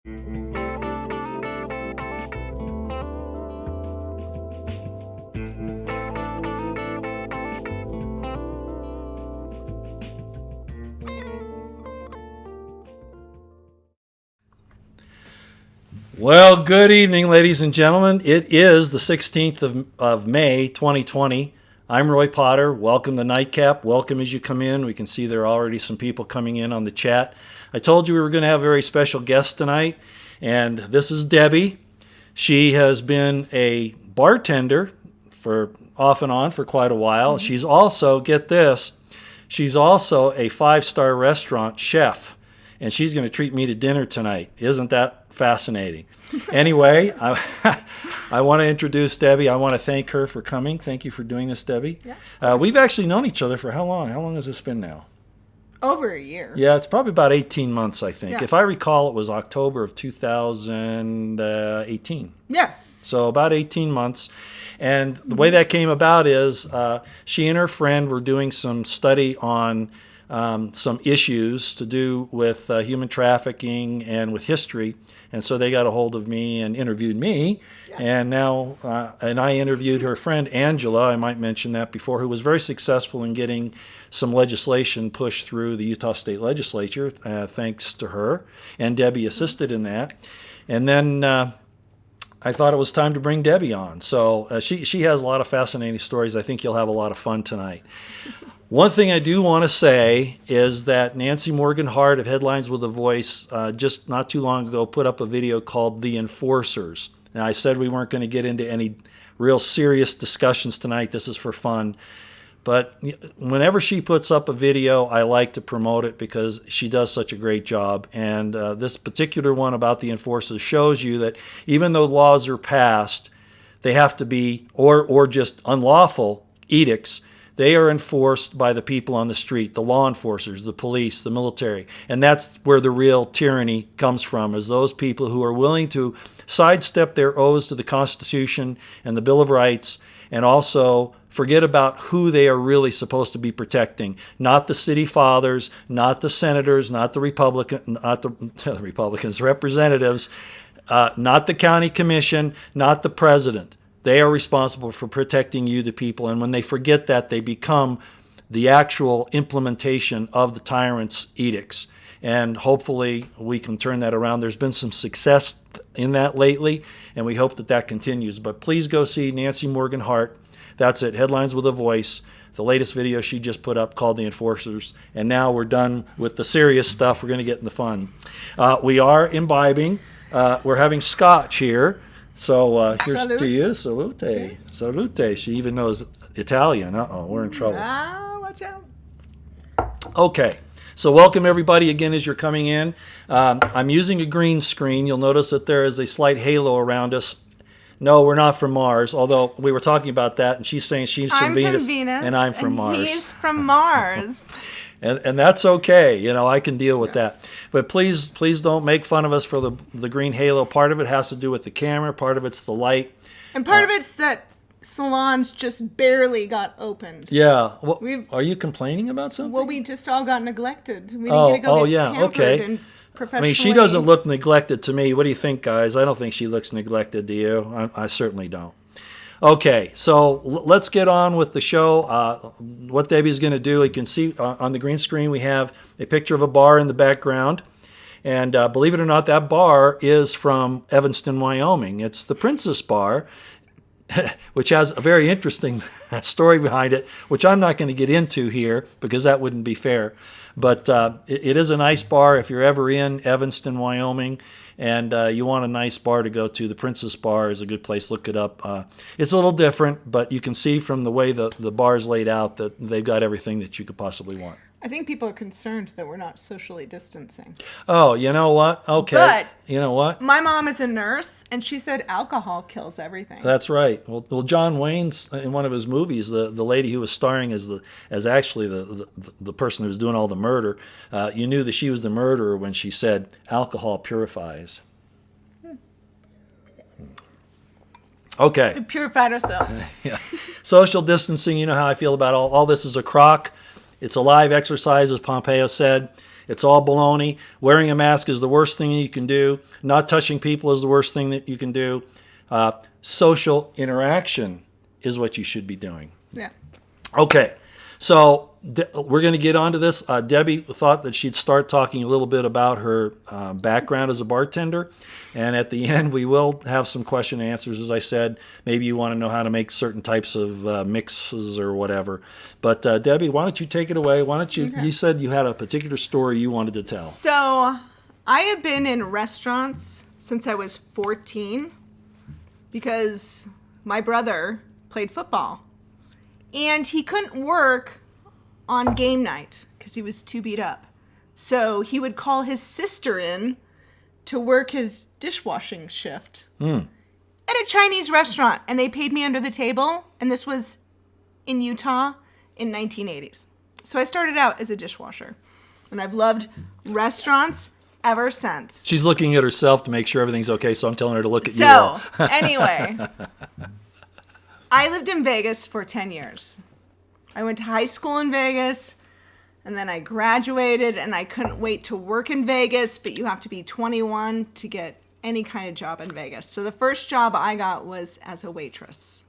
Well, good evening, ladies and gentlemen. It is the 16th of May, 2020. I'm Roy Potter. Welcome to Nightcap. Welcome as you come in. We can see there are already some people coming in on the chat. I told you we were going to have a very special guest tonight, and this is Debbie. She has been a bartender for off and on for quite a while. Mm-hmm. She's also, get this, she's also a 5-star restaurant chef, and she's going to treat me to dinner tonight. Isn't that fascinating? Anyway, I want to introduce Debbie. I want to thank her for coming. Thank you for doing this, Debbie. Yeah, we've actually known each other for how long? How long has this been now? Over a year. Yeah, it's probably about 18 months, I think. Yeah. If I recall, it was October of 2018. Yes. So about 18 months. And the way that came about is she and her friend were doing some study on some issues to do with human trafficking and with history. And so they got a hold of me and interviewed me. Yeah. And now, and I interviewed her friend Angela, I might mention that before, who was very successful in getting some legislation pushed through the Utah State Legislature, thanks to her. And Debbie assisted in that. And then I thought it was time to bring Debbie on. So she has a lot of fascinating stories. I think you'll have a lot of fun tonight. One thing I do want to say is that Nancy Morgan Hart of Headlines with a Voice just not too long ago put up a video called The Enforcers. Now, I said we weren't going to get into any real serious discussions tonight. This is for fun. But whenever she puts up a video, I like to promote it because she does such a great job. And this particular one about the enforcers shows you that even though laws are passed, they have to be, or just unlawful edicts, they are enforced by the people on the street, the law enforcers, the police, the military. And that's where the real tyranny comes from, is those people who are willing to sidestep their oaths to the Constitution and the Bill of Rights and also forget about who they are really supposed to be protecting. Not the city fathers, not the senators, not the Republicans, representatives, not the county commission, not the president. They are responsible for protecting you, the people. And when they forget that, they become the actual implementation of the tyrant's edicts. And hopefully we can turn that around. There's been some success in that lately, and we hope that that continues. But please go see Nancy Morgan Hart. That's it, Headlines with a Voice. The latest video she just put up called The Enforcers. And now we're done with the serious stuff. We're going to get in the fun. We are imbibing. We're having scotch here. So here's Salute. to you. Salute. Cheers. Salute. She even knows Italian. Uh-oh, we're in trouble. Watch out. Okay. So welcome everybody again as you're coming in. I'm using a green screen. You'll notice that there is a slight halo around us. No, we're not from Mars, although we were talking about that, and she's saying she's from Venus, and I'm from Mars. He's from Mars. And that's okay. You know, I can deal with that. But please don't make fun of us for the green halo. Part of it has to do with the camera. Part of it's the light. And part of it's that salons just barely got opened. Yeah. Well, are you complaining about something? Well, we just all got neglected. We didn't get to go get pampered okay. and I mean, she doesn't look neglected to me. What do you think, guys? I don't think she looks neglected to you. I certainly don't. Okay, so let's get on with the show. What Debbie's going to do, you can see on the green screen we have a picture of a bar in the background. And believe it or not, that bar is from Evanston, Wyoming. It's the Princess Bar, which has a very interesting story behind it, which I'm not going to get into here because that wouldn't be fair. But it is a nice bar if you're ever in Evanston, Wyoming, and you want a nice bar to go to. The Princess Bar is a good place. Look it up. It's a little different, but you can see from the way the bar is laid out that they've got everything that you could possibly want. I think people are concerned that we're not socially distancing. Oh, you know what? Okay. But you know what? My mom is a nurse, and she said alcohol kills everything. That's right. Well, John Wayne's in one of his movies, the lady who was starring as actually the person who was doing all the murder, you knew that she was the murderer when she said alcohol purifies. Okay. We purified ourselves. Yeah. Social distancing, you know how I feel about all this is a crock. It's a live exercise, as Pompeo said. It's all baloney. Wearing a mask is the worst thing you can do. Not touching people is the worst thing that you can do. Social interaction is what you should be doing. Yeah. Okay, so we're going to get onto this. Debbie thought that she'd start talking a little bit about her background as a bartender. And at the end, we will have some question and answers. As I said, maybe you want to know how to make certain types of mixes or whatever. But Debbie, why don't you take it away? Why don't you? Okay. You said you had a particular story you wanted to tell. So I have been in restaurants since I was 14 because my brother played football. And he couldn't work on game night because he was too beat up. So he would call his sister in to work his dishwashing shift at a Chinese restaurant. And they paid me under the table. And this was in Utah in 1980s. So I started out as a dishwasher. And I've loved restaurants ever since. She's looking at herself to make sure everything's okay, so I'm telling her to look at you So, all. anyway, I lived in Vegas for 10 years. I went to high school in Vegas, and then I graduated, and I couldn't wait to work in Vegas, but you have to be 21 to get any kind of job in Vegas. So the first job I got was as a waitress.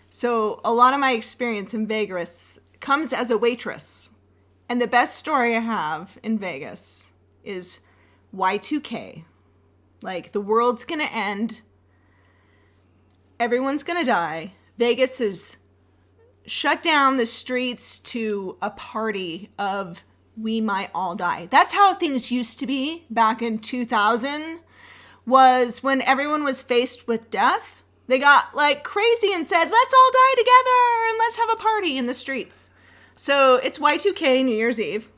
So a lot of my experience in Vegas comes as a waitress. And the best story I have in Vegas is Y2K. Like, the world's going to end. Everyone's going to die. Vegas is shut down the streets to a party of we might all die. That's how things used to be back in 2000, was when everyone was faced with death. They got like crazy and said, let's all die together and let's have a party in the streets. So it's Y2K, New Year's Eve.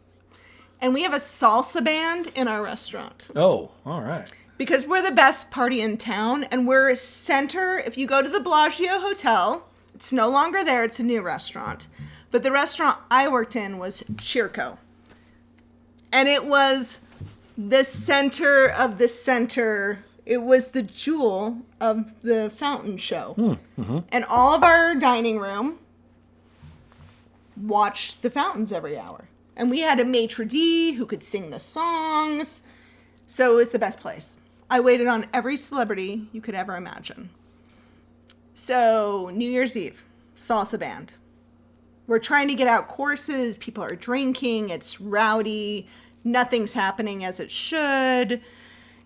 And we have a salsa band in our restaurant. Oh, all right. Because we're the best party in town, and we're a center. If you go to the Bellagio Hotel, it's no longer there. It's a new restaurant. But the restaurant I worked in was Chirco. And it was the center of the center. It was the jewel of the fountain show. Mm-hmm. And all of our dining room watched the fountains every hour. And we had a maitre d' who could sing the songs. So it was the best place. I waited on every celebrity you could ever imagine. So New Year's Eve, salsa band. We're trying to get out courses. People are drinking. It's rowdy. Nothing's happening as it should.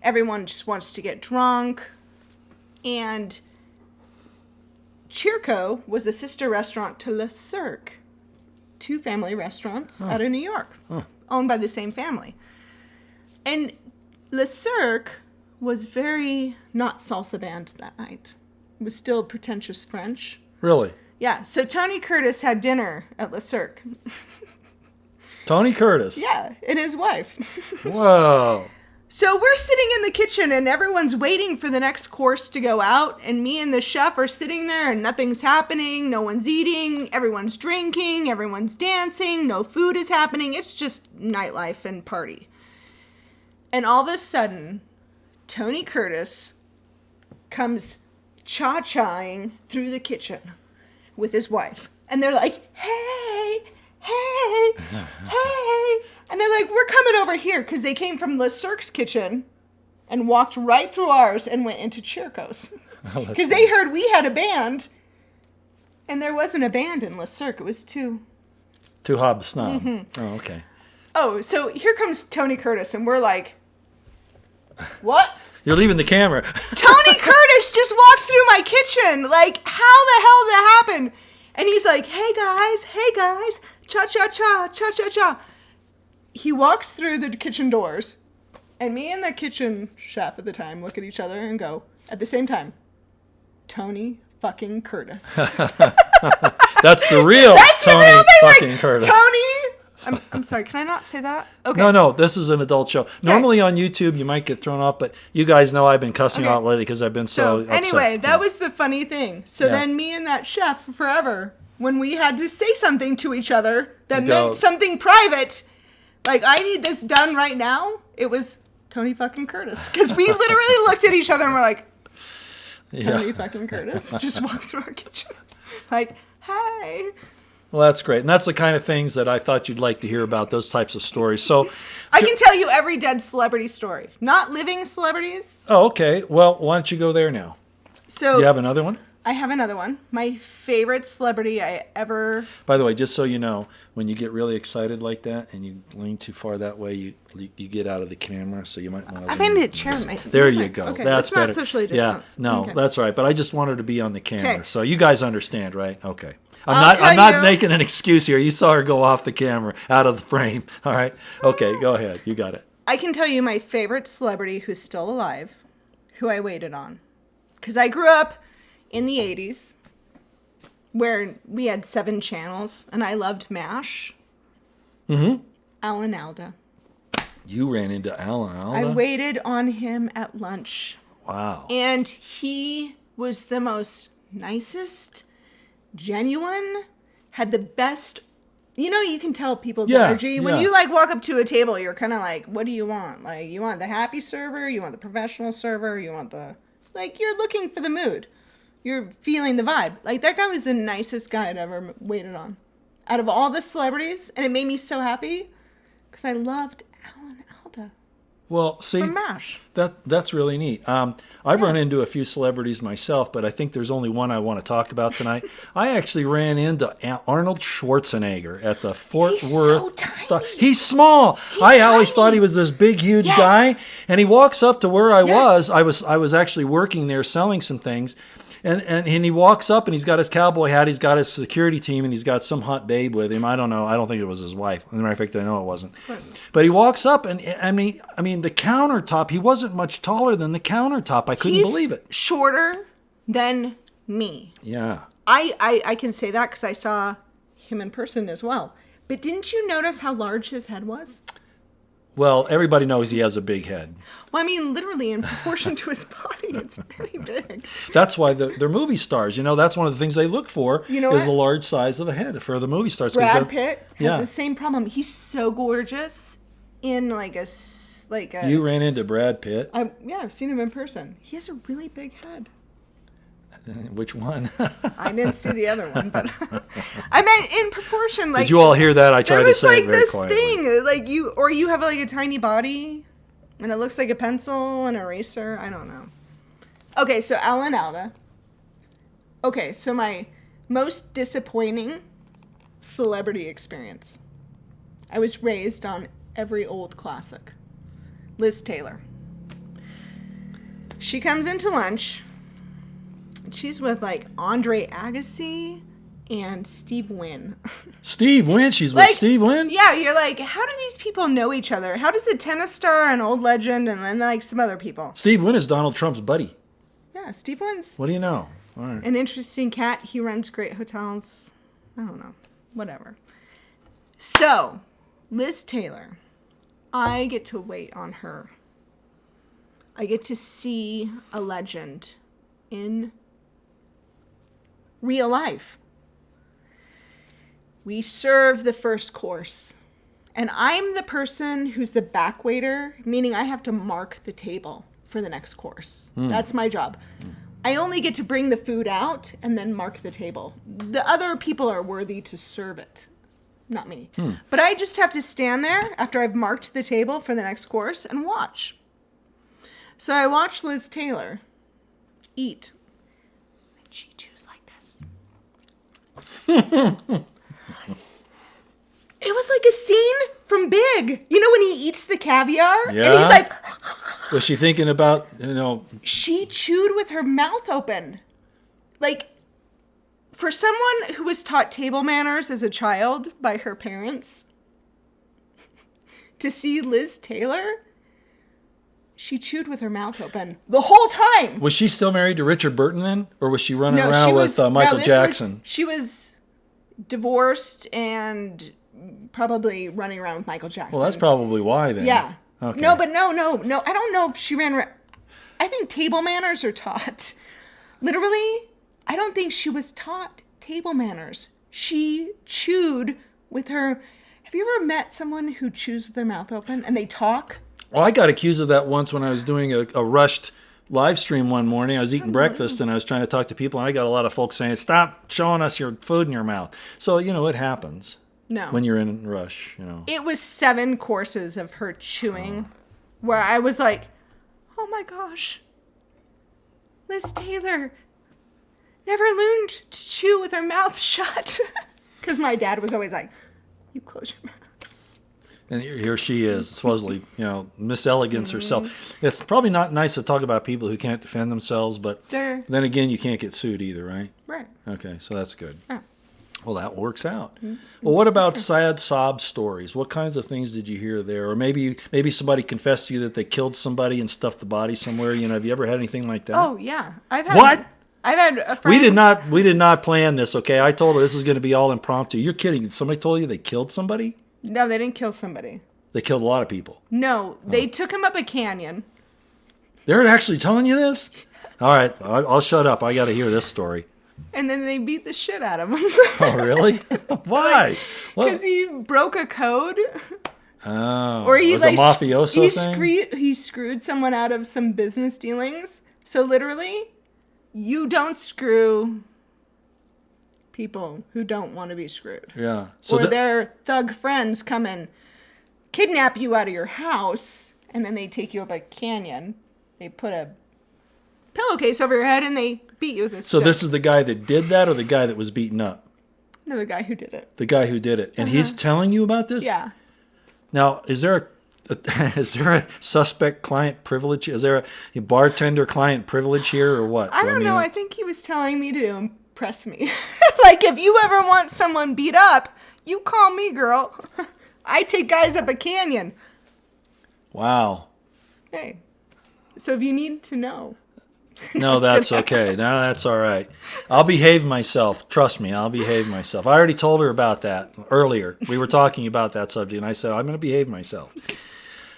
Everyone just wants to get drunk. And Chirco was a sister restaurant to Le Cirque. Two family restaurants out of New York, owned by the same family. And Le Cirque was very not salsa band that night. It was still pretentious French. Really? Yeah, so Tony Curtis had dinner at Le Cirque. Tony Curtis? Yeah, and his wife. Whoa. So we're sitting in the kitchen and everyone's waiting for the next course to go out. And me and the chef are sitting there and nothing's happening. No one's eating. Everyone's drinking. Everyone's dancing. No food is happening. It's just nightlife and party. And all of a sudden, Tony Curtis comes cha-chaing through the kitchen with his wife. And they're like, hey, hey, hey. And they're like, we're coming over here, because they came from Le Cirque's kitchen and walked right through ours and went into Chirco's. Because they heard we had a band, and there wasn't a band in Le Cirque. It was too hobsnob. Mm-hmm. Oh, okay. Oh, so here comes Tony Curtis, and we're like, what? You're leaving the camera. Tony Curtis just walked through my kitchen. Like, how the hell did that happen? And he's like, hey guys, cha-cha-cha, cha-cha-cha. He walks through the kitchen doors, and me and the kitchen chef at the time look at each other and go, at the same time, Tony fucking Curtis. That's the real Tony fucking Curtis. Tony! I'm sorry, can I not say that? Okay. No, this is an adult show. Normally on YouTube you might get thrown off, but you guys know I've been cussing out lately because I've been so upset. Anyway, that was the funny thing. So then me and that chef forever, when we had to say something to each other that meant something private, like, I need this done right now, it was Tony fucking Curtis. Because we literally looked at each other and we're like, Tony fucking Curtis just walked through our kitchen. Like, hi. Well, that's great. And that's the kind of things that I thought you'd like to hear about, those types of stories. So I can tell you every dead celebrity story. Not living celebrities. Oh, okay. Well, why don't you go there now? So Do you have another one? I have another one. My favorite celebrity I ever... By the way, just so you know, when you get really excited like that and you lean too far that way, you get out of the camera, so you might want to... I made a chair. There you go. Okay, that's not better. socially distanced. Yeah, no, Okay. that's right. But I just wanted to be on the camera, Okay. so you guys understand, right? Okay. I'll I'm tell not you- making an excuse here. You saw her go off the camera, out of the frame. All right. Okay, go ahead. You got it. I can tell you my favorite celebrity who's still alive, who I waited on. Because I grew up in the 80s, where we had 7 channels, and I loved MASH. Mm-hmm. Alan Alda. You ran into Alan Alda? I waited on him at lunch. Wow. And he was the most nicest, genuine, had the best... You know, you can tell people's energy. When you, like, walk up to a table, you're kind of like, what do you want? Like, you want the happy server? You want the professional server? You want the... Like, you're looking for the mood. You're feeling the vibe. Like, that guy was the nicest guy I'd ever waited on. Out of all the celebrities. And it made me so happy. Because I loved Alan Alda. Well, see, From MASH. that's really neat. I've run into a few celebrities myself, but I think there's only one I want to talk about tonight. I actually ran into Arnold Schwarzenegger at the Fort He's Worth. so tiny. He's small. He's I always tiny. thought he was this big, huge Yes. guy, and he walks up to where I Yes. was. I was actually working there selling some things. And he walks up and he's got his cowboy hat, he's got his security team, and he's got some hot babe with him. I don't know. I don't think it was his wife. As a matter of fact, I know it wasn't. But he walks up and I mean the countertop, he wasn't much taller than the countertop. I couldn't believe it. Shorter than me. Yeah. I can say that because I saw him in person as well. But didn't you notice how large his head was? Well, everybody knows he has a big head. Well, I mean, literally in proportion to his body, it's very big. That's why they're movie stars. You know, that's one of the things they look for You know is what? the large size of a head for the movie stars. 'Cause Brad they're- Pitt has Yeah. the same problem. He's so gorgeous in like a You ran into Brad Pitt. yeah, I've seen him in person. He has a really big head. Which one? I didn't see the other one, but I meant in proportion. Like, Did you all hear that? I tried there to was say like it very this quietly. thing, like you have like a tiny body, and it looks like a pencil, an eraser. I don't know. Okay, so Alan Alda. Okay, so my most disappointing celebrity experience. I was raised on every old classic. Liz Taylor. She comes into lunch. She's with like Andre Agassi and Steve Wynn. Steve Wynn? She's with Steve Wynn? Yeah, you're like, how do these people know each other? How does a tennis star, an old legend, and then like some other people? Steve Wynn is Donald Trump's buddy. Yeah, Steve Wynn's What do you know? All right. an interesting cat. He runs great hotels. I don't know. Whatever. So, Liz Taylor. I get to wait on her. I get to see a legend in real life. We serve the first course. And I'm the person who's the back waiter, meaning I have to mark the table for the next course. That's my job. I only get to bring the food out and then mark the table. The other people are worthy to serve it, not me. But I just have to stand there after I've marked the table for the next course and watch. So I watched Liz Taylor eat. And she chews like this. It was like a scene from Big. You know when he eats the caviar? And Yeah. he's like... Was she thinking about, She chewed with her mouth open. Like, for someone who was taught table manners as a child by her parents, to see Liz Taylor, she chewed with her mouth open the whole time. was she still married to Richard Burton then? Or was she running around with Michael Jackson? She was divorced and probably running around with Michael Jackson. Well, that's probably why then. Yeah. Okay. No, but no. I don't know if she I think table manners are taught. Literally, I don't think she was taught table manners. She chewed with her... Have you ever met someone who chews with their mouth open and they talk? Well, I got accused of that once when I was doing a rushed live stream one morning. I was eating breakfast and I was trying to talk to people, and I got a lot of folks saying, "Stop showing us your food in your mouth." So it happens. No. When you're in a rush, It was 7 courses of her chewing, where I was like, "Oh my gosh, Liz Taylor never learned to chew with her mouth shut." Because my dad was always like, "You close your mouth." And here she is, supposedly, Miss Elegance herself. It's probably not nice to talk about people who can't defend themselves, but then again, you can't get sued either, right? Right. Okay, so that's good. Yeah. Well, that works out. Well, what about sad sob stories? What kinds of things did you hear there? Or maybe somebody confessed to you that they killed somebody and stuffed the body somewhere. Have you ever had anything like that? Oh yeah, I've had a friend. We did not plan this. Okay, I told her this is going to be all impromptu. You're kidding? Somebody told you they killed somebody? No, they didn't kill somebody. They killed a lot of people. No, they took him up a canyon. They're actually telling you this? Yes. All right, I'll shut up. I got to hear this story. And then they beat the shit out of him. Oh, really? Why? Because he broke a code. Oh, or he was a mafioso thing? He screwed someone out of some business dealings. So literally, you don't screw people who don't want to be screwed. Yeah. So their thug friends come and kidnap you out of your house, and then they take you up a canyon. They put a pillowcase over your head, and they beat you with a stick. This is the guy that did that, or the guy that was beaten up? No, the guy who did it. The guy who did it. And he's telling you about this? Yeah. Now, is there a suspect client privilege? Is there a bartender client privilege here, or what? I don't know. I think he was telling me to impress me. Like, if you ever want someone beat up, you call me, girl. I take guys up a canyon. Wow. Hey. So if you need to know. No, that's okay. No, that's all right. I'll behave myself. Trust me, I'll behave myself. I already told her about that earlier. We were talking about that subject, and I said, I'm going to behave myself.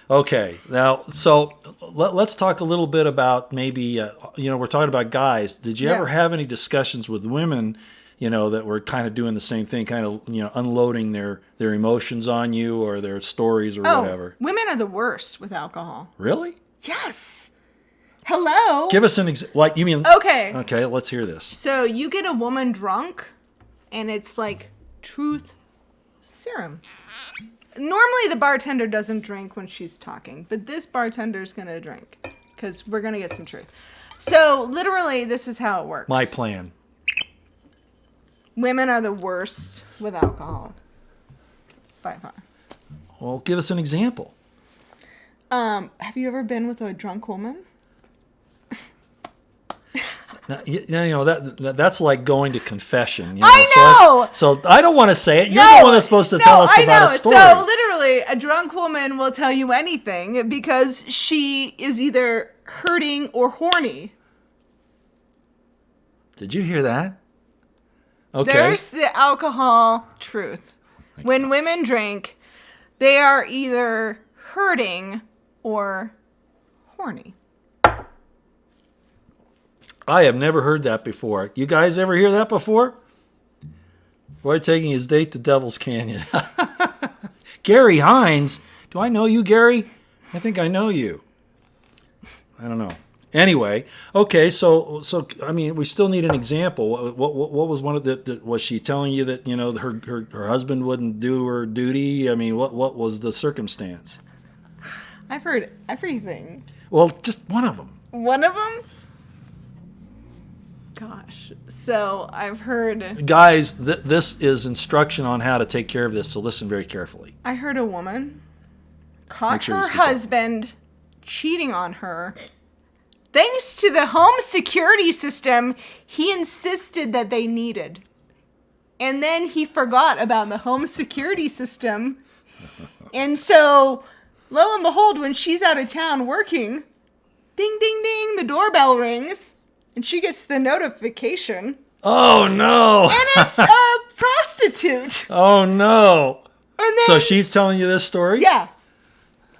Okay. Now, so let's talk a little bit about maybe, we're talking about guys. Did you ever have any discussions with women, that were kind of doing the same thing, kind of, unloading their emotions on you or their stories or whatever? Women are the worst with alcohol. Really? Yes. Hello? Give us an example. Like, you mean... Okay. Okay, let's hear this. So you get a woman drunk, and it's like truth serum. Normally the bartender doesn't drink when she's talking, but this bartender's going to drink because we're going to get some truth. So literally, this is how it works. My plan. Women are the worst with alcohol. By far. Well, give us an example. Have you ever been with a drunk woman? Now, that's like going to confession. I know. So I don't want to say it. You're the one that's supposed to tell us about a story. So literally, a drunk woman will tell you anything because she is either hurting or horny. Did you hear that? Okay. There's the alcohol truth. When women drink, they are either hurting or horny. I have never heard that before. You guys ever hear that before? Boy taking his date to Devil's Canyon. Gary Hines. Do I know you, Gary? I think I know you. I don't know. Anyway, okay, so I mean, we still need an example. What was one of the? Was she telling you that her husband wouldn't do her duty? I mean, what was the circumstance? I've heard everything. Well, just one of them. One of them? Gosh. So I've heard... Guys, this is instruction on how to take care of this, so listen very carefully. I heard a woman caught her husband cheating on her. Thanks to the home security system he insisted that they needed. And then he forgot about the home security system. And so, lo and behold, when she's out of town working, ding, ding, ding, the doorbell rings. And she gets the notification. Oh, no. And it's a prostitute. Oh, no. And then, so she's telling you this story? Yeah.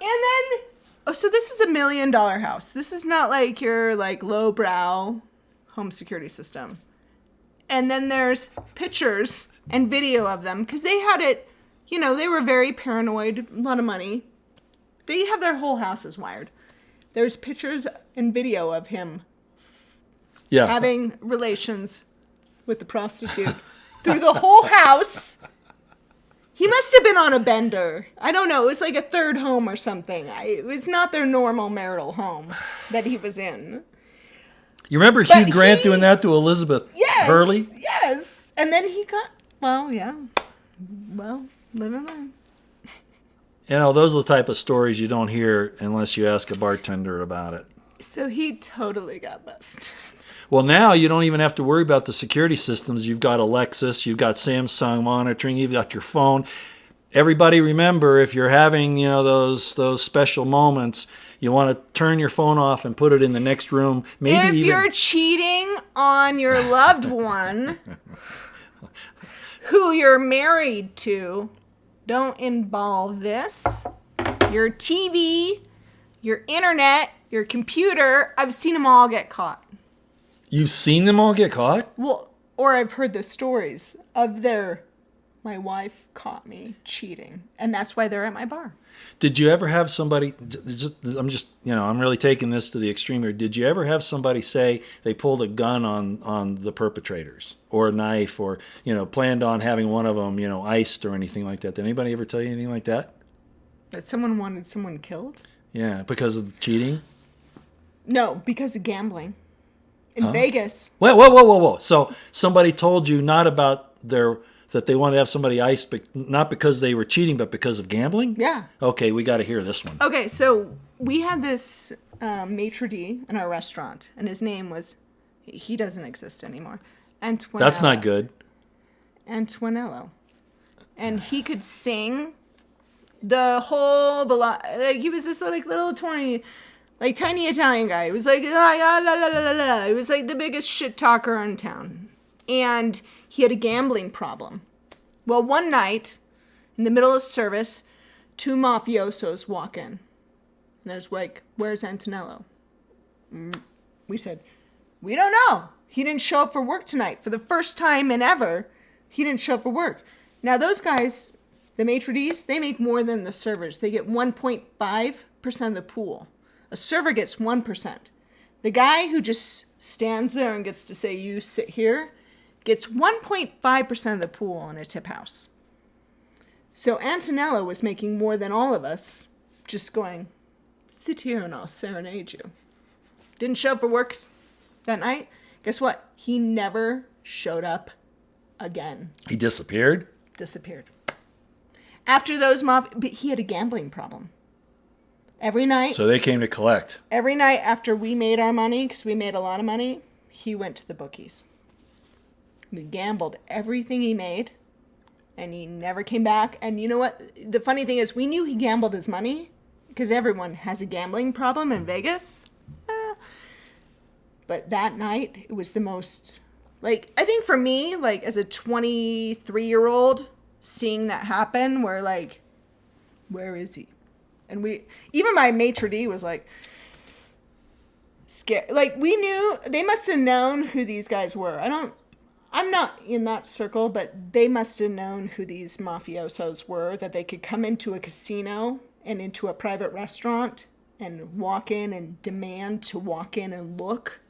And then, so this is $1 million house. This is not like your lowbrow home security system. And then there's pictures and video of them because they had it, they were very paranoid, a lot of money. They have their whole houses wired. There's pictures and video of him Yeah. having relations with the prostitute through the whole house. He must have been on a bender. I don't know. It was like a third home or something. It was not their normal marital home that he was in. You remember Hugh Grant doing that to Elizabeth Hurley? Yes. And then he got, well, yeah. Well, live and learn. You know, those are the type of stories you don't hear unless you ask a bartender about it. So he totally got busted. Well, now you don't even have to worry about the security systems. You've got Alexis, you've got Samsung monitoring, you've got your phone. Everybody remember, if you're having, you know, those special moments, you want to turn your phone off and put it in the next room. Maybe if you're cheating on your loved one who you're married to, don't involve this. Your TV, your internet, your computer. I've seen them all get caught. You've seen them all get caught? Well, or I've heard the stories of my wife caught me cheating, and that's why they're at my bar. Did you ever have somebody, I'm really taking this to the extreme here. Did you ever have somebody say they pulled a gun on the perpetrators or a knife or, planned on having one of them, iced or anything like that? Did anybody ever tell you anything like that? That someone wanted someone killed? Yeah, because of cheating? No, because of gambling. In Vegas. Whoa. So somebody told you not about that they wanted to have somebody iced, but not because they were cheating, but because of gambling? Yeah. Okay, we got to hear this one. Okay, so we had this maitre d' in our restaurant, and his name was, he doesn't exist anymore, Antoinello. That's not good. Antoinello. And he could sing the whole, he was this little tiny Italian guy. He was like, la, la, la, la, la. He was like the biggest shit talker in town. And he had a gambling problem. Well, one night, in the middle of service, 2 mafiosos walk in. And there's like, where's Antonello? We said, we don't know. He didn't show up for work tonight. For the first time in ever, he didn't show up for work. Now, those guys, the maitre d's, they make more than the servers. They get 1.5% of the pool. A server gets 1%. The guy who just stands there and gets to say, you sit here, gets 1.5% of the pool in a tip house. So Antonello was making more than all of us, just going, sit here and I'll serenade you. Didn't show up for work that night. Guess what? He never showed up again. He disappeared? Disappeared. After those but he had a gambling problem. Every night. So they came to collect. Every night after we made our money, because we made a lot of money, he went to the bookies. He gambled everything he made, and he never came back. And you know what? The funny thing is, we knew he gambled his money, because everyone has a gambling problem in Vegas. But that night, it was the most, I think for me, as a 23-year-old, seeing that happen, where where is he? And even my maitre d' was scared. We knew, they must have known who these guys were. I'm not in that circle, but they must have known who these mafiosos were, that they could come into a casino and into a private restaurant and walk in and demand to walk in and look.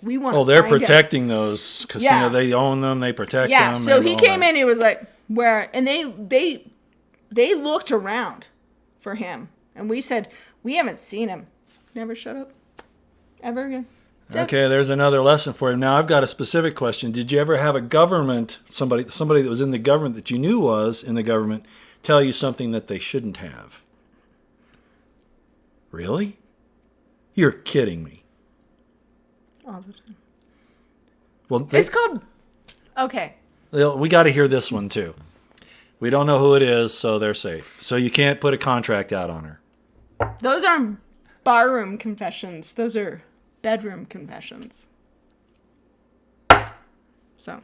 We want to they're protecting those casinos. Yeah. They own them. They protect them. Yeah, so he came in, he was where? And they looked around for him. And we said, we haven't seen him. Never showed up. Ever again. Okay, there's another lesson for you. Now, I've got a specific question. Did you ever have a government, somebody that was in the government that you knew was in the government, tell you something that they shouldn't have? Really? You're kidding me. All the time. Well, it's called... Okay. We got to hear this one, too. We don't know who it is, so they're safe. So you can't put a contract out on her. Those aren't barroom confessions. Those are bedroom confessions. So.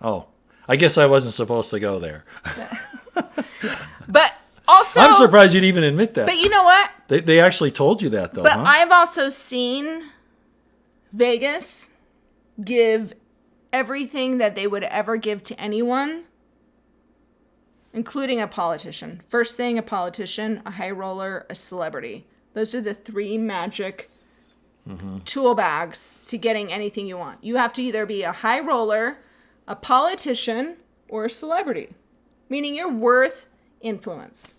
Oh, I guess I wasn't supposed to go there. But also... I'm surprised you'd even admit that. But you know what? They actually told you that, though, But huh? I've also seen Vegas give everything that they would ever give to anyone, including a politician. First thing, a politician, a high roller, a celebrity. Those are the 3 magic tool bags to getting anything you want. You have to either be a high roller, a politician, or a celebrity, meaning you're worth influence.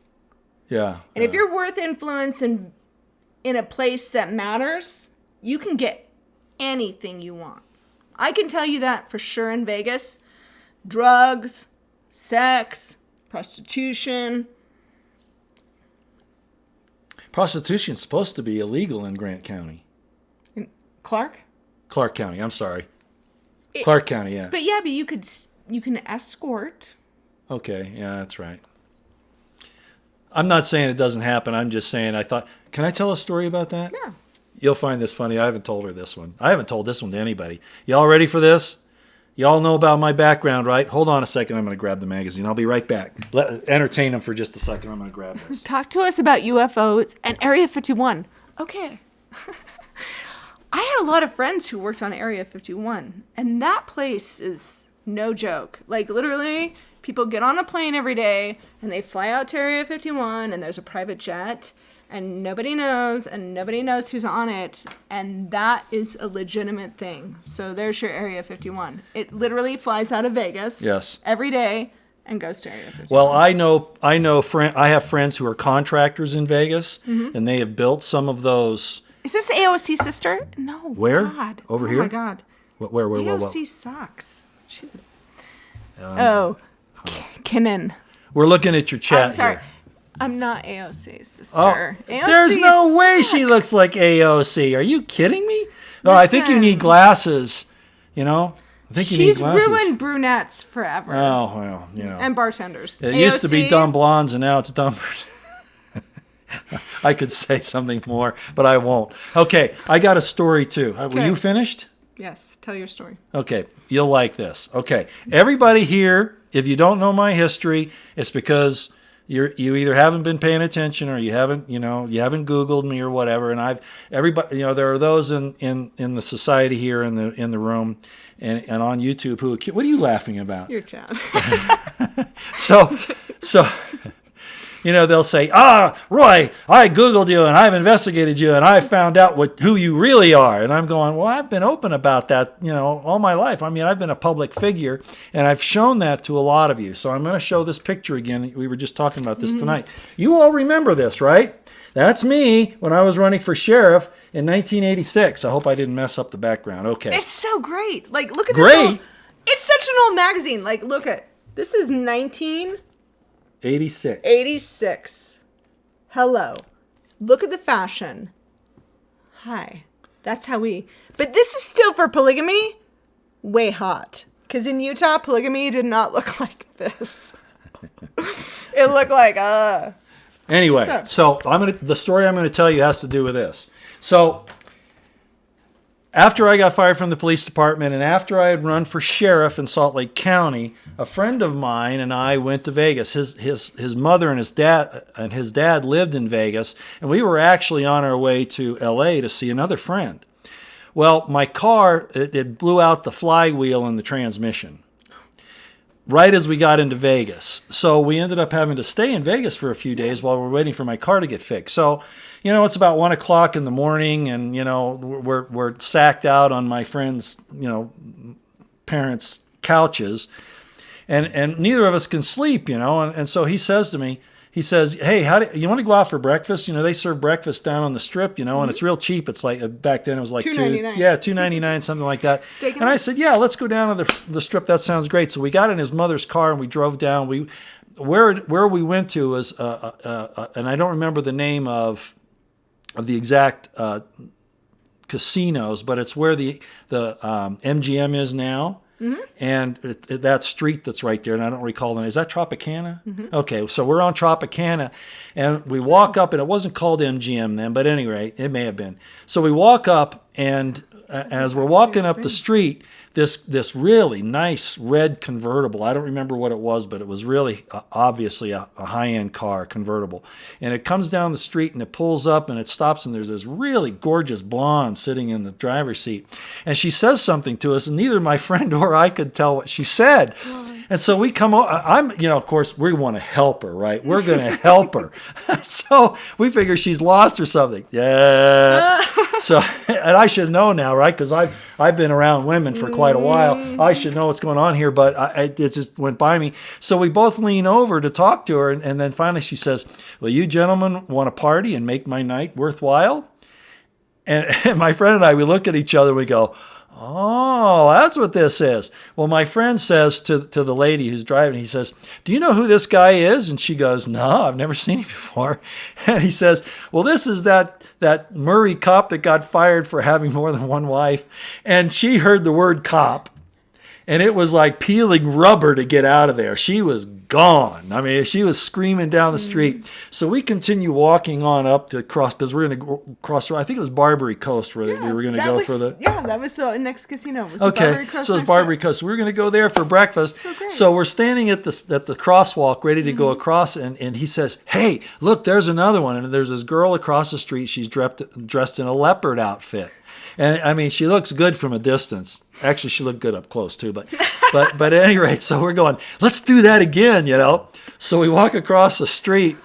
Yeah. And if you're worth influence in a place that matters, you can get anything you want. I can tell you that for sure in Vegas. Drugs, sex, prostitution. Prostitution's supposed to be illegal in Grant County. In Clark County, I'm sorry. Clark County, yeah. But you can escort. Okay, yeah, that's right. I'm not saying it doesn't happen. I'm just saying can I tell a story about that? Yeah. You'll find this funny. I haven't told her this one. I haven't told this one to anybody. Y'all ready for this? Y'all know about my background, right? Hold on a second. I'm going to grab the magazine. I'll be right back. Entertain them for just a second. I'm going to grab this. Talk to us about UFOs and Area 51. Okay. I had a lot of friends who worked on Area 51, and that place is no joke. Like, literally, people get on a plane every day, and they fly out to Area 51, and there's a private jet, and nobody knows who's on it, and that is a legitimate thing. So there's your Area 51. It literally flies out of Vegas every day and goes to Area 51. Well, I have friends who are contractors in Vegas, and they have built some of those. Is this AOC sister? No. Where? God. Over here? Oh my God. Where? AOC sucks. She's Kinnan. We're looking at your chat. I'm sorry. Here. I'm not AOC's sister. Oh, AOC there's no way sucks. she looks like AOC. Are you kidding me? No, I think you need glasses. I think you need glasses. She's ruined brunettes forever. Oh, well, And bartenders. It used to be dumb blondes, and now it's dumb. I could say something more, but I won't. Okay, I got a story too. Were you finished? Yes, tell your story. Okay, you'll like this. Okay, everybody here, if you don't know my history, it's because you either haven't been paying attention or you haven't Googled me or whatever. And everybody, there are those in the society here in the room and on YouTube who, what are you laughing about? Your chat. So. They'll say, Roy, I Googled you and I've investigated you and I found out who you really are. And I'm going, well, I've been open about that, all my life. I mean, I've been a public figure and I've shown that to a lot of you. So I'm going to show this picture again. We were just talking about this tonight. You all remember this, right? That's me when I was running for sheriff in 1986. I hope I didn't mess up the background. Okay. It's so great. Like, look at this. Great. It's such an old magazine. Like, look at, this is 1986. Hello. Look at the fashion. Hi. That's how but this is still for polygamy. Way hot. Because in Utah, polygamy did not look like this. It looked like, Anyway, so the story I'm going to tell you has to do with this. So after I got fired from the police department and after I had run for sheriff in Salt Lake County, a friend of mine and I went to Vegas. His mother and his dad lived in Vegas, and we were actually on our way to LA to see another friend. Well, my car, it blew out the flywheel in the transmission right as we got into Vegas. So we ended up having to stay in Vegas for a few days while we're waiting for my car to get fixed. So, it's about 1:00 in the morning and, we're sacked out on my friend's, parents' couches and neither of us can sleep, and so he says to me, hey, you want to go out for breakfast? They serve breakfast down on the strip, and it's real cheap. It's like, back then it was like $2.99. $2.99, something like that. And I said, yeah, let's go down to the strip. That sounds great. So we got in his mother's car and we drove down. Where we went to was, and I don't remember the name of the exact casinos, but it's where the MGM is now. And that street that's right there, and I don't recall the name. Is that Tropicana? Okay, so we're on Tropicana, and we walk up, and it wasn't called MGM then, but anyway, it may have been. So we walk up, and as we're walking up the street, this really nice red convertible, I don't remember what it was, but it was really obviously a high-end car, convertible. And it comes down the street, and it pulls up, and it stops, and there's this really gorgeous blonde sitting in the driver's seat. And she says something to us, and neither my friend or I could tell what she said. And so we come over. Of course, we want to help her, right? We're going to help her. So we figure she's lost or something. Yeah. So, and I should know now, right? Because I've been around women for quite a while. I should know what's going on here, but it just went by me. So we both lean over to talk to her, and then finally she says, "Well, you gentlemen want to party and make my night worthwhile?" And my friend and I, we look at each other, we go, "Oh, that's what this is." Well, my friend says to the lady who's driving, he says, "Do you know who this guy is?" And she goes, "No, I've never seen him before." And he says, "Well, this is that Murray cop that got fired for having more than one wife." And she heard the word cop, and it was like peeling rubber to get out of there. She was gone. I mean, she was screaming down the street. So we continue walking on up to cross, because we're going to cross, I think it was Barbary Coast where we were going to go for the... Yeah, that was the next casino. Was okay, the Barbary Coast so it's Barbary Coast. So we were going to go there for breakfast. So great. So we're standing at the crosswalk ready to go across, and he says, "Hey, look, there's another one." And there's this girl across the street. She's dressed in a leopard outfit. And I mean, she looks good from a distance. Actually, she looked good up close too. But at any rate, so we're going, let's do that again, So we walk across the street,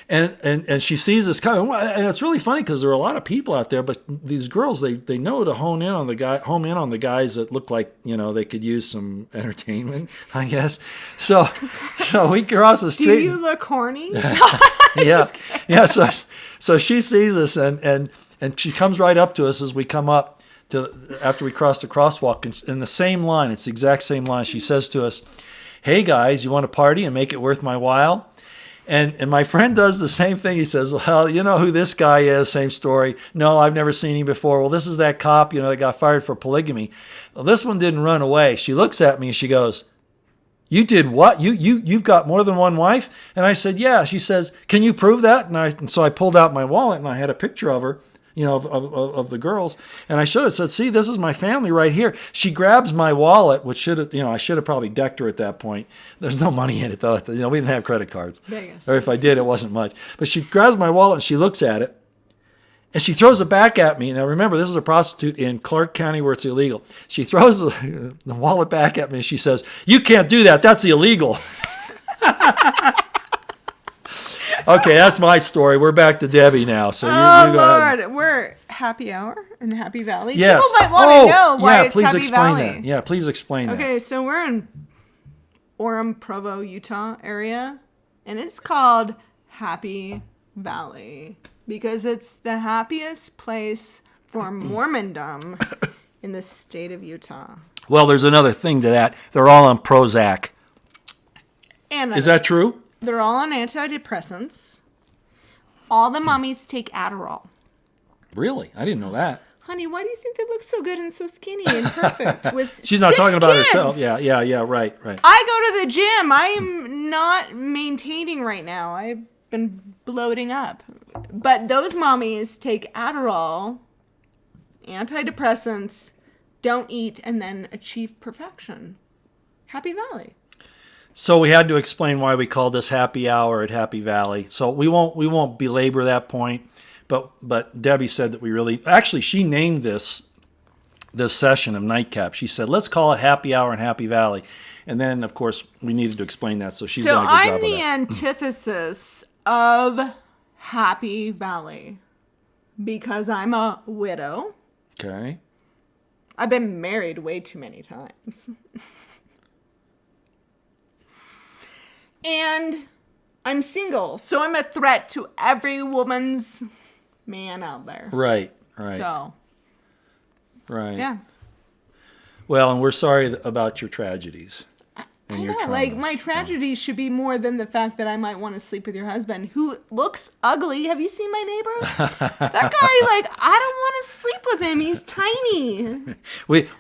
and she sees us coming. And it's really funny because there are a lot of people out there, but these girls, they know to home in on the guys that look like they could use some entertainment, I guess. So we cross the street. Do you look horny? Yeah. So she sees us and she comes right up to us as we come up after we cross the crosswalk. And in the same line, it's the exact same line. She says to us, "Hey guys, you want to party and make it worth my while?" And my friend does the same thing. He says, "Well, you know who this guy is?" Same story. "No, I've never seen him before." "Well, this is that cop, that got fired for polygamy." "Well, this one didn't run away." She looks at me and she goes, "You did what? You've got more than one wife?" And I said, "Yeah." She says, "Can you prove that?" And so I pulled out my wallet and I had a picture of her, of the girls. And I showed it, said, "See, this is my family right here." She grabs my wallet, which I should have probably decked her at that point. There's no money in it though. We didn't have credit cards. Vegas. Or if I did, it wasn't much. But she grabs my wallet and she looks at it. And she throws it back at me. Now remember, this is a prostitute in Clark County where it's illegal. She throws the wallet back at me and she says, "You can't do that. That's illegal." Okay, that's my story. We're back to Debbie now. So you go Lord, ahead. we're happy hour in Happy Valley. Yes. People might want to know why it's please Happy explain Valley. that. Yeah, please explain that. Okay, so we're in Orem, Provo, Utah area, and it's called Happy Valley because it's the happiest place for Mormondom in the state of Utah. Well, there's another thing to that. They're all on Prozac. And Is that true? they're all on antidepressants. All the mommies take Adderall. Really? I didn't know that. Honey, why do you think they look so good and so skinny and perfect? With She's not 6 talking about kids? herself. Yeah, right. I go to the gym. I am not maintaining right now. I've been bloating up. But those mommies take Adderall, antidepressants, don't eat, and then achieve perfection. Happy Valley. So we had to explain why we called this Happy Hour at Happy Valley. So we won't belabor that point. But Debbie said that we really actually she named this session of Nightcap. She said, "Let's call it Happy Hour in Happy Valley." And then of course we needed to explain that. So she's done a good job of that. So I'm the antithesis of Happy Valley because I'm a widow. Okay. I've been married way too many times. And I'm single, so I'm a threat to every woman's man out there. Right. So, Right. yeah. Well, and we're sorry about your tragedies. I your know, like, traumas. my tragedy should be more than the fact that I might want to sleep with your husband, who looks ugly. Have you seen my neighbor? That guy, like, I don't want to sleep with him. He's tiny.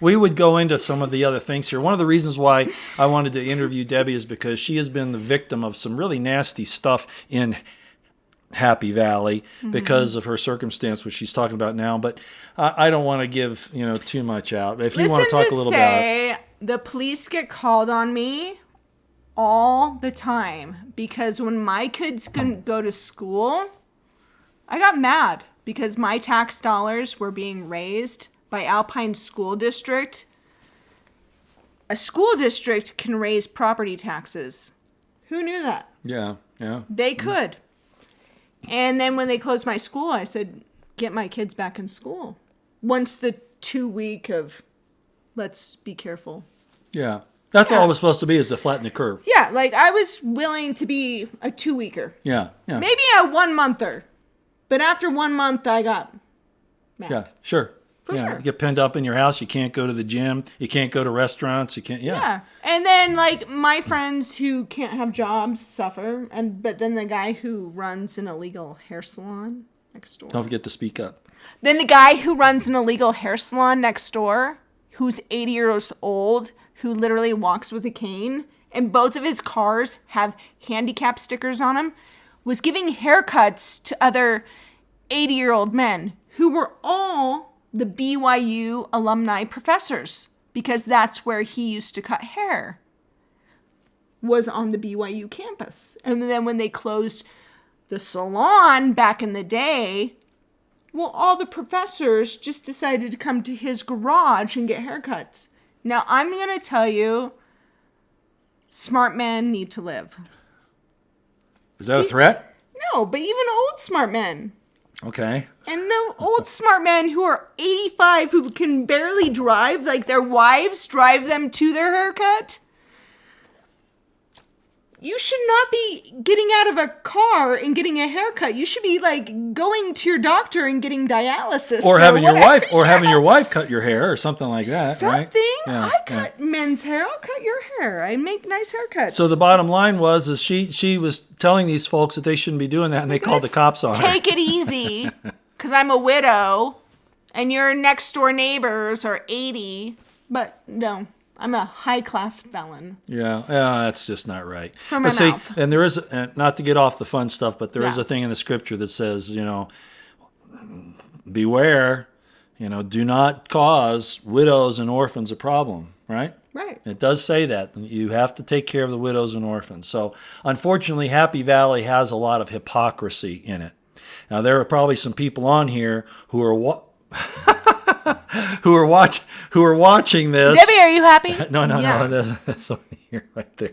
We would go into some of the other things here. One of the reasons why I wanted to interview Debbie is because she has been the victim of some really nasty stuff in Happy Valley because of her circumstance, which she's talking about now. But I don't want to give too much out. If you want to talk a little about it. The police get called on me all the time because when my kids couldn't go to school, I got mad because my tax dollars were being raised by Alpine School District a school district can raise property taxes. Who knew that? Yeah. Yeah. They could. And then when they closed my school, I said, get my kids back in school. Once the 2 week of let's be careful. Yeah. That's all it was supposed to be, is to flatten the curve. Yeah, like I was willing to be a 2 weeker. Yeah. Yeah. Maybe a 1 monther. But after 1 month, I got mad. Yeah. Sure. For yeah. sure. You get pinned up in your house. You can't go to the gym. You can't go to restaurants. You can't. Yeah. Yeah. And then like my friends who can't have jobs suffer, but then the guy who runs an illegal hair salon next door. Don't forget to speak up. Then the guy who runs an illegal hair salon next door, who's 80 years old, who literally walks with a cane, and both of his cars have handicap stickers on them, was giving haircuts to other 80-year-old men who were all the BYU alumni professors, because that's where he used to cut hair, was on the BYU campus. And then when they closed the salon back in the day, well, all the professors just decided to come to his garage and get haircuts. Now, I'm going to tell you, smart men need to live. Is that a threat? No, but even old smart men. Okay. And no old smart men who are 85 who can barely drive, like their wives drive them to their haircut. You should not be getting out of a car and getting a haircut. You should be like going to your doctor and getting dialysis, Or having your whatever. wife, or having your wife cut your hair, or something like that. Something. Right? Yeah, I cut men's hair. I'll cut your hair. I make nice haircuts. So the bottom line is she was telling these folks that they shouldn't be doing that, and they called the cops on her. Take it easy, because I'm a widow, and your next door neighbors are 80. But no, I'm a high class felon. Yeah, that's just not right. From my but see, mouth. and there is, not to get off the fun stuff, but there is Yeah. a thing in the scripture that says, beware, do not cause widows and orphans a problem, right? Right. It does say that. You have to take care of the widows and orphans. So, unfortunately, Happy Valley has a lot of hypocrisy in it. Now, there are probably some people on here who are who are watching this. Debbie, are you happy? No, Yes. That's over here, right there.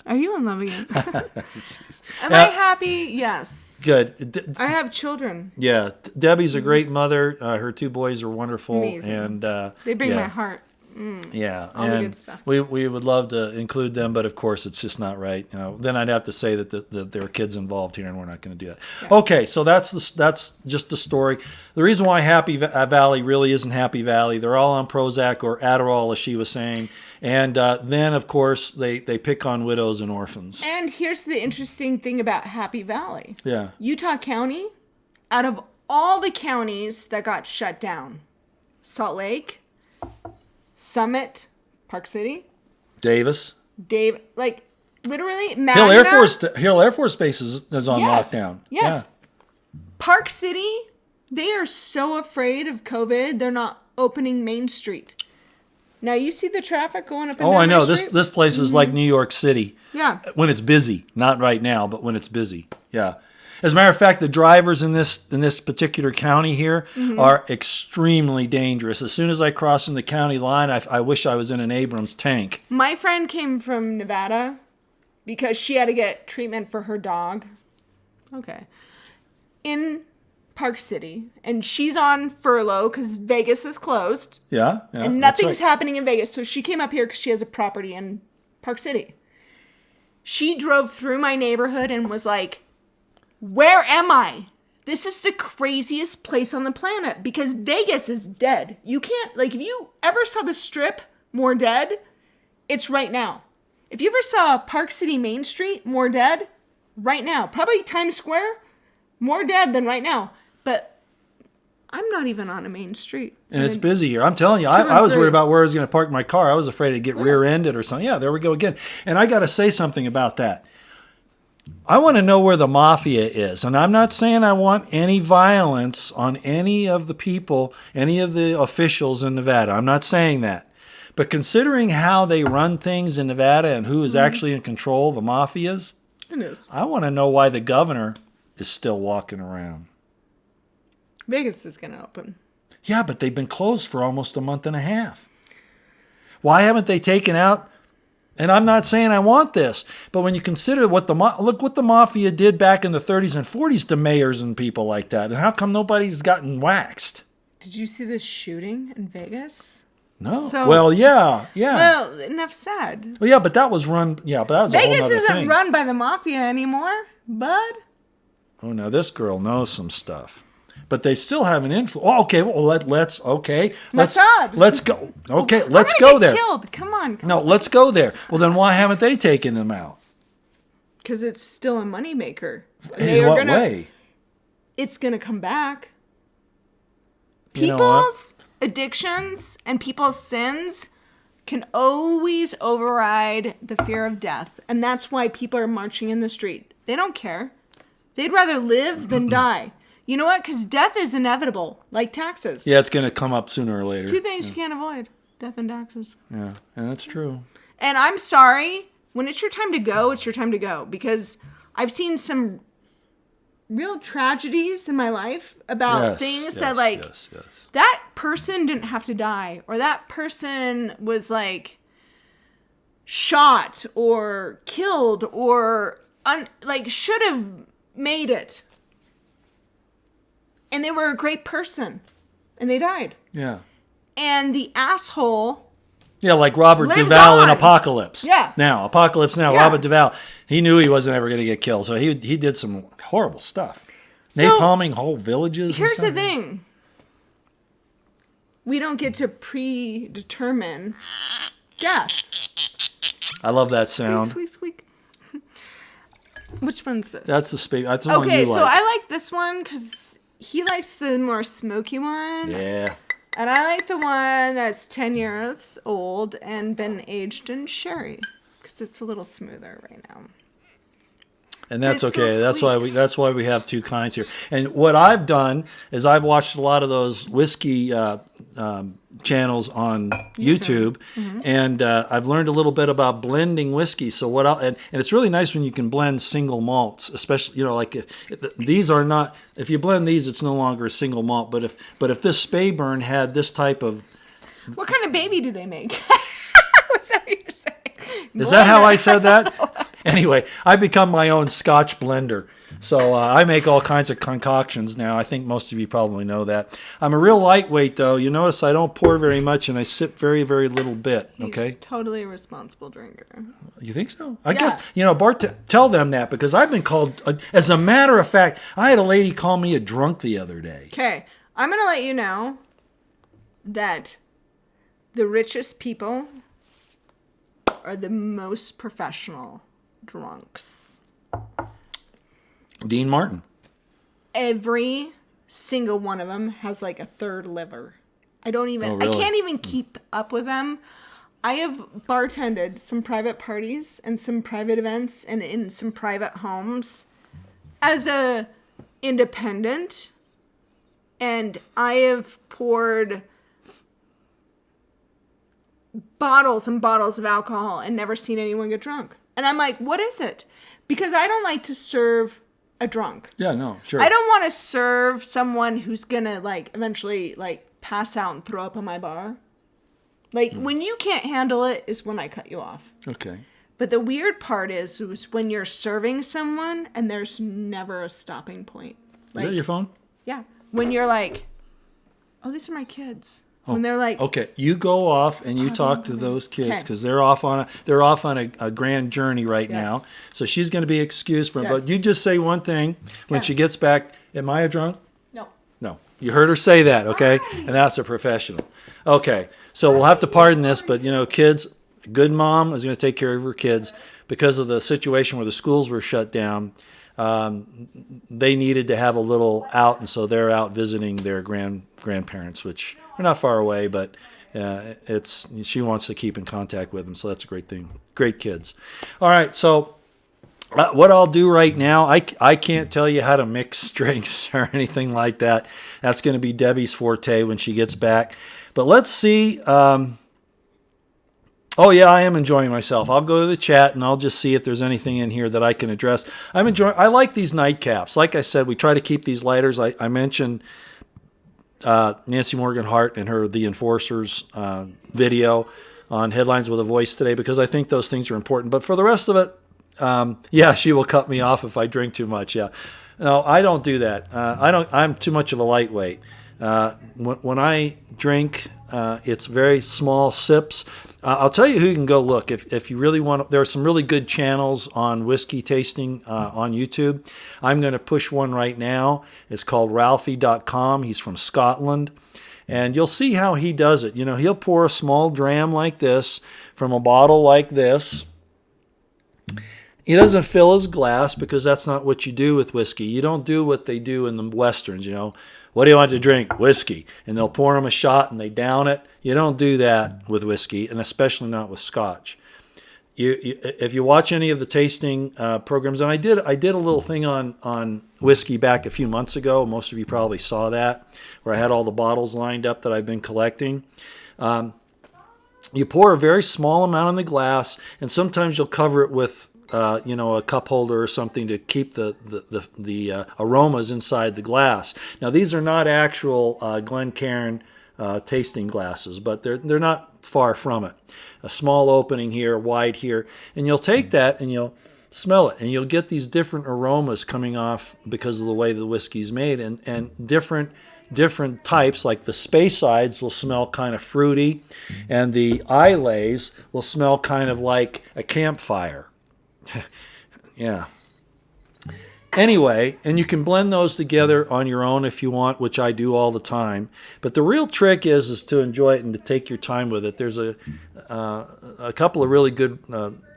Are you in love again? Am I happy? Yes. Good. I have children. Yeah, Debbie's a great mother. Her two boys are wonderful, Amazing. and They bring yeah. my heart. Yeah, All the and good stuff. we would love to include them, but of course it's just not right. Then I'd have to say that there are kids involved here, and we're not going to do that. Yeah. Okay, so that's just the story. The reason why Happy Valley really isn't Happy Valley, they're all on Prozac or Adderall, as she was saying, and then of course they pick on widows and orphans. And here's the interesting thing about Happy Valley. Yeah, Utah County, out of all the counties that got shut down, Salt Lake, Summit, Park City, Davis, like literally Magna, Hill Air Force Base is on yes, lockdown. Yes. Park City, they are so afraid of COVID, they're not opening Main Street. Now you see the traffic going up and Oh, down I know. Main Street? This place is like New York City. Yeah. When it's busy, not right now, but when it's busy. Yeah. As a matter of fact, the drivers in this particular county here are extremely dangerous. As soon as I cross in the county line, I wish I was in an Abrams tank. My friend came from Nevada because she had to get treatment for her dog. Okay. In Park City. And she's on furlough because Vegas is closed. Yeah. And that's nothing's right. happening in Vegas. So she came up here because she has a property in Park City. She drove through my neighborhood and was like, where am I? This is the craziest place on the planet because Vegas is dead. You can't, like, if you ever saw the Strip more dead, it's right now. If you ever saw Park City Main Street more dead, right now. Probably Times Square, more dead than right now. But I'm not even on a main street. And it's busy here. I'm telling you, I was three. worried about where I was going to park my car. I was afraid to get rear-ended or something. Yeah, there we go again. And I got to say something about that. I want to know where the mafia is. And I'm not saying I want any violence on any of the people, any of the officials in Nevada. I'm not saying that. But considering how they run things in Nevada and who is actually in control, the mafias, It is. I want to know why the governor is still walking around. Vegas is going to open. Yeah, but they've been closed for almost a month and a half. Why haven't they taken out? And I'm not saying I want this, but when you consider what look what the mafia did back in the 30s and 40s to mayors and people like that, and how come nobody's gotten waxed? Did you see this shooting in Vegas? No. Well, yeah. Well, enough said. Well, yeah, but that was run. Yeah, but that was Vegas a whole other isn't thing. run by the mafia anymore, bud. Oh, now this girl knows some stuff, but they still have an influence. Oh, okay, well let's Mossad. let's go. Okay, We're let's gonna go get there. Killed. Come on. No, let's go there. Well, then why haven't they taken them out? Because it's still a moneymaker. In what way? It's gonna come back. You know what? People's addictions and people's sins can always override the fear of death, and that's why people are marching in the street. They don't care. They'd rather live than die. You know what? Because death is inevitable, like taxes. Yeah, it's going to come up sooner or later. Two things you can't avoid: death and taxes. Yeah, and that's true. And I'm sorry, when it's your time to go, it's your time to go. Because I've seen some real tragedies in my life about things that, like, that person didn't have to die. Or that person was, like, shot or killed or, should have made it. And they were a great person. And they died. Yeah. And the asshole... Yeah, like Robert lives Duvall in on. Apocalypse. Yeah. Apocalypse Now. Yeah. Robert Duvall, he knew he wasn't ever going to get killed, so he did some horrible stuff. So, Napalming whole villages. Here's and stuff. the thing. We don't get to predetermine death. I love that sound. Squeak, squeak, squeak. Which one's this? That's the speak. That's the one you Okay, like. so I like this one because he likes the more smoky one. Yeah. And I like the one that's 10 years old and been aged in sherry because it's a little smoother right now. And that's It's so okay. sweet. That's why we have two kinds here. And what I've done is I've watched a lot of those whiskey channels on YouTube, and I've learned a little bit about blending whiskey. So and it's really nice when you can blend single malts, especially these are not. If you blend these, it's no longer a single malt. But if this Speyburn had this type of, What kind of baby do they make? What's that what you're saying? is that how I said that? Anyway, I become my own Scotch blender. So I make all kinds of concoctions now. I think most of you probably know that. I'm a real lightweight, though. You notice I don't pour very much, and I sip very, very little bit. Okay. He's totally a responsible drinker. You think so? I guess, Bart, tell them that, because I've been called, as a matter of fact, I had a lady call me a drunk the other day. Okay, I'm going to let you know that the richest people are the most professional drunks. Dean Martin. Every single one of them has like a third liver. I really? can't even keep up with them. I have bartended some private parties and some private events and in some private homes as a independent, and I have poured bottles and bottles of alcohol and never seen anyone get drunk. And I'm like, what is it? Because I don't like to serve a drunk. Yeah, no, sure. I don't want to serve someone who's gonna eventually pass out and throw up on my bar. When you can't handle it is when I cut you off. Okay. But the weird part is when you're serving someone and there's never a stopping point. Is that your phone? Yeah. When you're like, oh, these are my kids. When they're like, okay, you go off and you talk to those kids, because they're off on a grand journey right now. So she's going to be excused from. Yes. But you just say one thing when she gets back. Am I a drunk? no. No. You heard her say that, okay? And that's a professional. Okay, so we'll have to pardon this, but kids, a good mom is going to take care of her kids because of the situation where the schools were shut down. They needed to have a little out, and so they're out visiting their grandparents, which are not far away, but she wants to keep in contact with them, so that's a great thing. Great kids. All right, so what I'll do right now, I can't tell you how to mix drinks or anything like that. That's going to be Debbie's forte when she gets back. But let's see. Oh, yeah, I am enjoying myself. I'll go to the chat, and I'll just see if there's anything in here that I can address. I like these nightcaps. Like I said, we try to keep these lighters. I mentioned Nancy Morgan Hart and her The Enforcers video. on Headlines with a Voice today because I think those things are important. But for the rest of it, yeah, she will cut me off if I drink too much. Yeah, no, I don't do that. I'm too much of a lightweight. When I drink, it's very small sips. I'll tell you who you can go look if you really want. There are some really good channels on whiskey tasting on YouTube. I'm going to push one right now. It's called Ralphie.com. He's from Scotland. And you'll see how he does it. He'll pour a small dram like this from a bottle like this. He doesn't fill his glass because that's not what you do with whiskey. You don't do what they do in the Westerns, What do you want to drink? Whiskey. And they'll pour him a shot and they down it. You don't do that with whiskey, and especially not with Scotch. If you watch any of the tasting programs, and I did a little thing on whiskey back a few months ago. Most of you probably saw that, where I had all the bottles lined up that I've been collecting. You pour a very small amount in the glass, and sometimes you'll cover it with a cup holder or something to keep the aromas inside the glass. Now, these are not actual Glencairn tasting glasses, but they're not far from it. A small opening here, wide here, and you'll take that and you'll smell it, and you'll get these different aromas coming off because of the way the whiskey's made, and different types, like the Speysides will smell kind of fruity, and the Islays will smell kind of like a campfire. Yeah. Anyway, and you can blend those together on your own if you want, which I do all the time. But the real trick is to enjoy it and to take your time with it. There's a couple of really good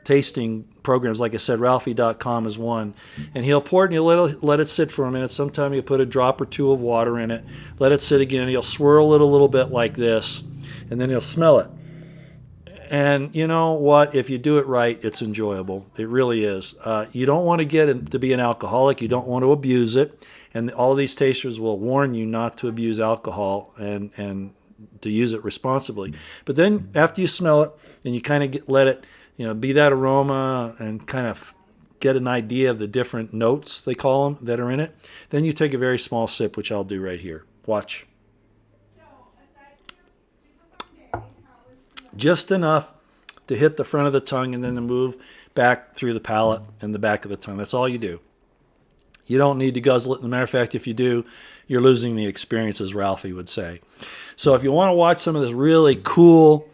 tasting programs. Like I said, Ralphie.com is one. And he'll pour it and he'll let it sit for a minute. Sometimes he'll put a drop or two of water in it, let it sit again. He'll swirl it a little bit like this, and then he'll smell it. And you know what? If you do it right, it's enjoyable. It really is. You don't want to get to be an alcoholic. You don't want to abuse it. And all of these tasters will warn you not to abuse alcohol and to use it responsibly. But then after you smell it and you kind of let it, be that aroma and kind of get an idea of the different notes, they call them, that are in it, then you take a very small sip, which I'll do right here. Watch. Just enough to hit the front of the tongue and then to move back through the palate and the back of the tongue. That's all you do. You don't need to guzzle it. As a matter of fact, if you do, you're losing the experience, as Ralphie would say. So if you want to watch some of this really cool,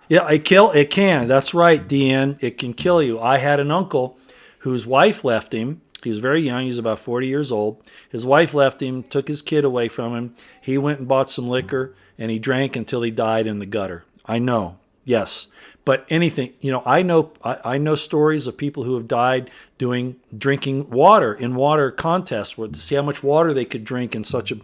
it can. That's right, Deanne. It can kill you. I had an uncle whose wife left him. He was very young. He was about 40 years old. His wife left him, took his kid away from him. He went and bought some liquor, and he drank until he died in the gutter. I know, yes, but anything, I know stories of people who have died drinking water in water contests to see how much water they could drink in such a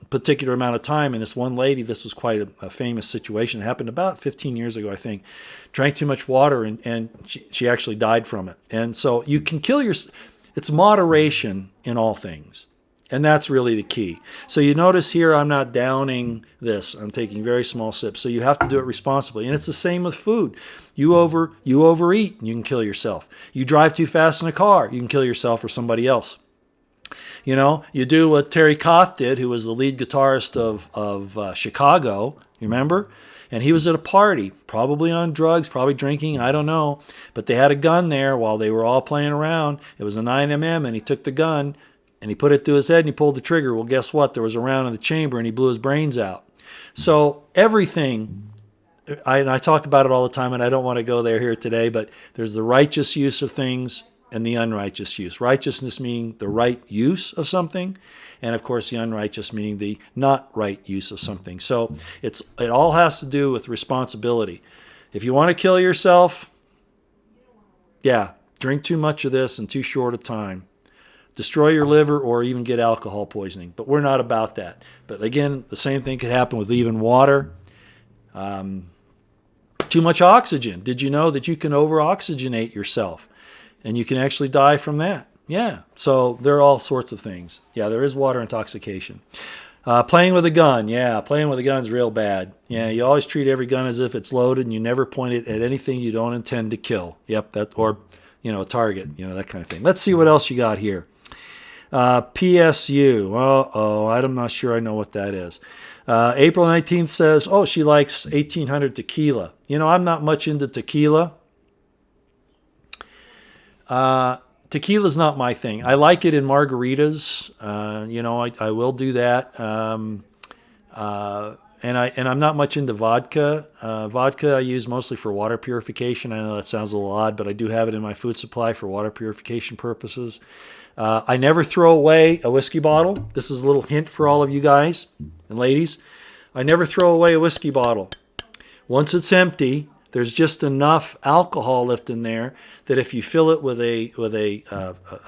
particular amount of time. And this one lady, this was quite a famous situation. It happened about 15 years ago, I think. Drank too much water and she actually died from it. And so you can kill it's moderation in all things. And that's really the key. So you notice here I'm not downing this. I'm taking very small sips. So you have to do it responsibly. And it's the same with food. You overeat, and you can kill yourself. You drive too fast in a car, you can kill yourself or somebody else. You do what Terry Koth did, who was the lead guitarist of Chicago, you remember? And he was at a party, probably on drugs, probably drinking, I don't know. But they had a gun there while they were all playing around. It was a 9mm, and he took the gun, and he put it to his head and he pulled the trigger. Well, guess what? There was a round in the chamber and he blew his brains out. So everything, I talk about it all the time, and I don't want to go there here today, but there's the righteous use of things and the unrighteous use. Righteousness meaning the right use of something, and of course the unrighteous meaning the not right use of something. So it all has to do with responsibility. If you want to kill yourself, drink too much of this in too short a time. Destroy your liver or even get alcohol poisoning. But we're not about that. But again, the same thing could happen with even water. Too much oxygen. Did you know that you can over-oxygenate yourself? And you can actually die from that. Yeah. So there are all sorts of things. Yeah, there is water intoxication. Playing with a gun. Yeah, playing with a gun is real bad. Yeah, you always treat every gun as if it's loaded, and you never point it at anything you don't intend to kill. Yep, a target, that kind of thing. Let's see what else you got here. PSU. I'm not sure I know what that is. April 19th says, oh, she likes 1800 tequila. I'm not much into tequila. Tequila's not my thing. I like it in margaritas. I will do that. And I'm not much into vodka. Vodka I use mostly for water purification. I know that sounds a little odd, but I do have it in my food supply for water purification purposes. I never throw away a whiskey bottle. This is a little hint for all of you guys and ladies. I never throw away a whiskey bottle. Once it's empty, there's just enough alcohol left in there that if you fill it with a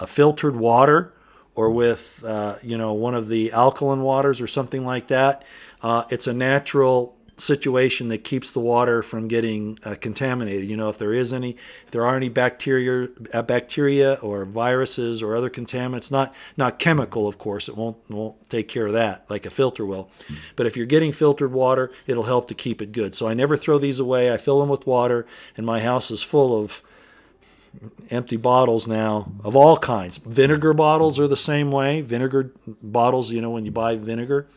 filtered water or with one of the alkaline waters or something like that, it's a natural situation that keeps the water from getting contaminated. If there are any bacteria or viruses or other contaminants, not chemical, of course, it won't take care of that like a filter will. But if you're getting filtered water, it'll help to keep it good. So I never throw these away. I fill them with water, and my house is full of empty bottles now of all kinds. Vinegar bottles are the same way. Vinegar bottles, when you buy vinegar,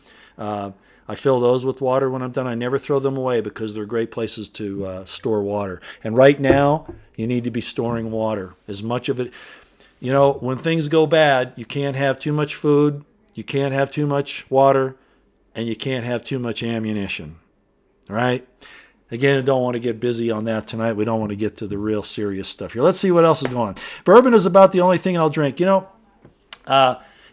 I fill those with water when I'm done. I never throw them away because they're great places to store water. And right now, you need to be storing water. As much of it, when things go bad, you can't have too much food, you can't have too much water, and you can't have too much ammunition. All right? Again, I don't want to get busy on that tonight. We don't want to get to the real serious stuff here. Let's see what else is going on. Bourbon is about the only thing I'll drink.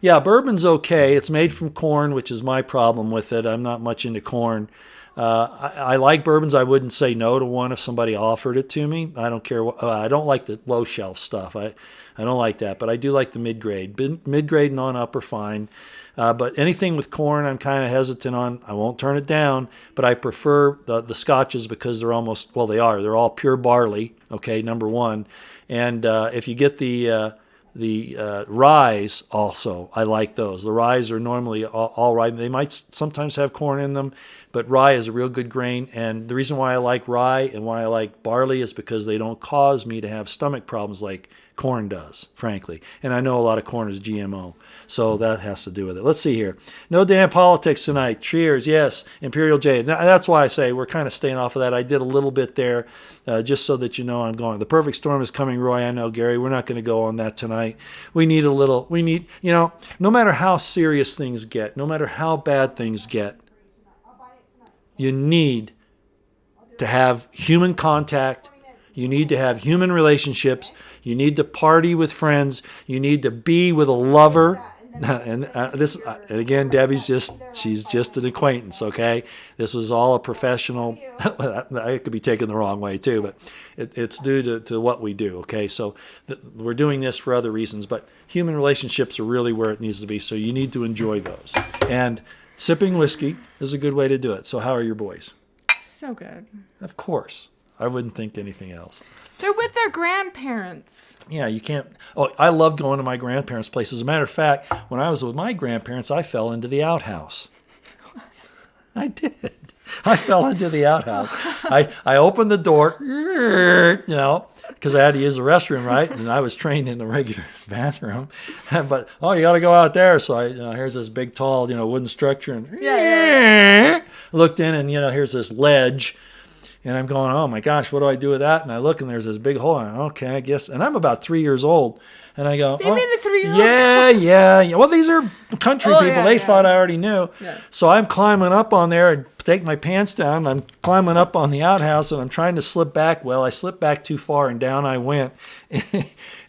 Yeah, bourbon's okay. It's made from corn, which is my problem with it. I'm not much into corn. I like bourbons. I wouldn't say no to one if somebody offered it to me. I don't care. I don't like the low shelf stuff. I don't like that, but I do like the mid-grade. Mid-grade and on up are fine. But anything with corn, I'm kind of hesitant on. I won't turn it down, but I prefer the scotches because they're they're all pure barley, okay, number one. And if you get the ryes also, I like those. The ryes are normally all right. They might sometimes have corn in them, but rye is a real good grain. And the reason why I like rye and why I like barley is because they don't cause me to have stomach problems like corn does, frankly. And I know a lot of corn is GMO, so that has to do with it. Let's see here. No damn politics tonight. Cheers. Yes, Imperial Jade. Now, that's why I say we're kind of staying off of that. I did a little bit there just so that I'm going. The perfect storm is coming, Roy. I know, Gary. We're not going to go on that tonight. We need, no matter how serious things get, no matter how bad things get, you need to have human contact. You need to have human relationships. You need to party with friends. You need to be with a lover. And again, Debbie's she's just an acquaintance, okay? This was all a professional. It could be taken the wrong way too, but it's due to what we do, okay? So we're doing this for other reasons, but human relationships are really where it needs to be, so you need to enjoy those. And sipping whiskey is a good way to do it. So how are your boys? So good. Of course. I wouldn't think anything else. They're with their grandparents. Yeah, you can't. Oh, I love going to my grandparents' place. As a matter of fact, when I was with my grandparents, I fell into the outhouse. I did. I fell into the outhouse. I opened the door, because I had to use the restroom, right? And I was trained in the regular bathroom. But, you got to go out there. So here's this big, tall, wooden structure. And looked in and, here's this ledge. And I'm going, oh my gosh, what do I do with that? And I look and there's this big hole. And okay, I guess. And I'm about 3 years old. And I go, they made a 3-year-old. Yeah. Well, these are country people. They thought I already knew. Yeah. So I'm climbing up on there and take my pants down. I'm climbing up on the outhouse and I'm trying to slip back. Well, I slipped back too far and down I went.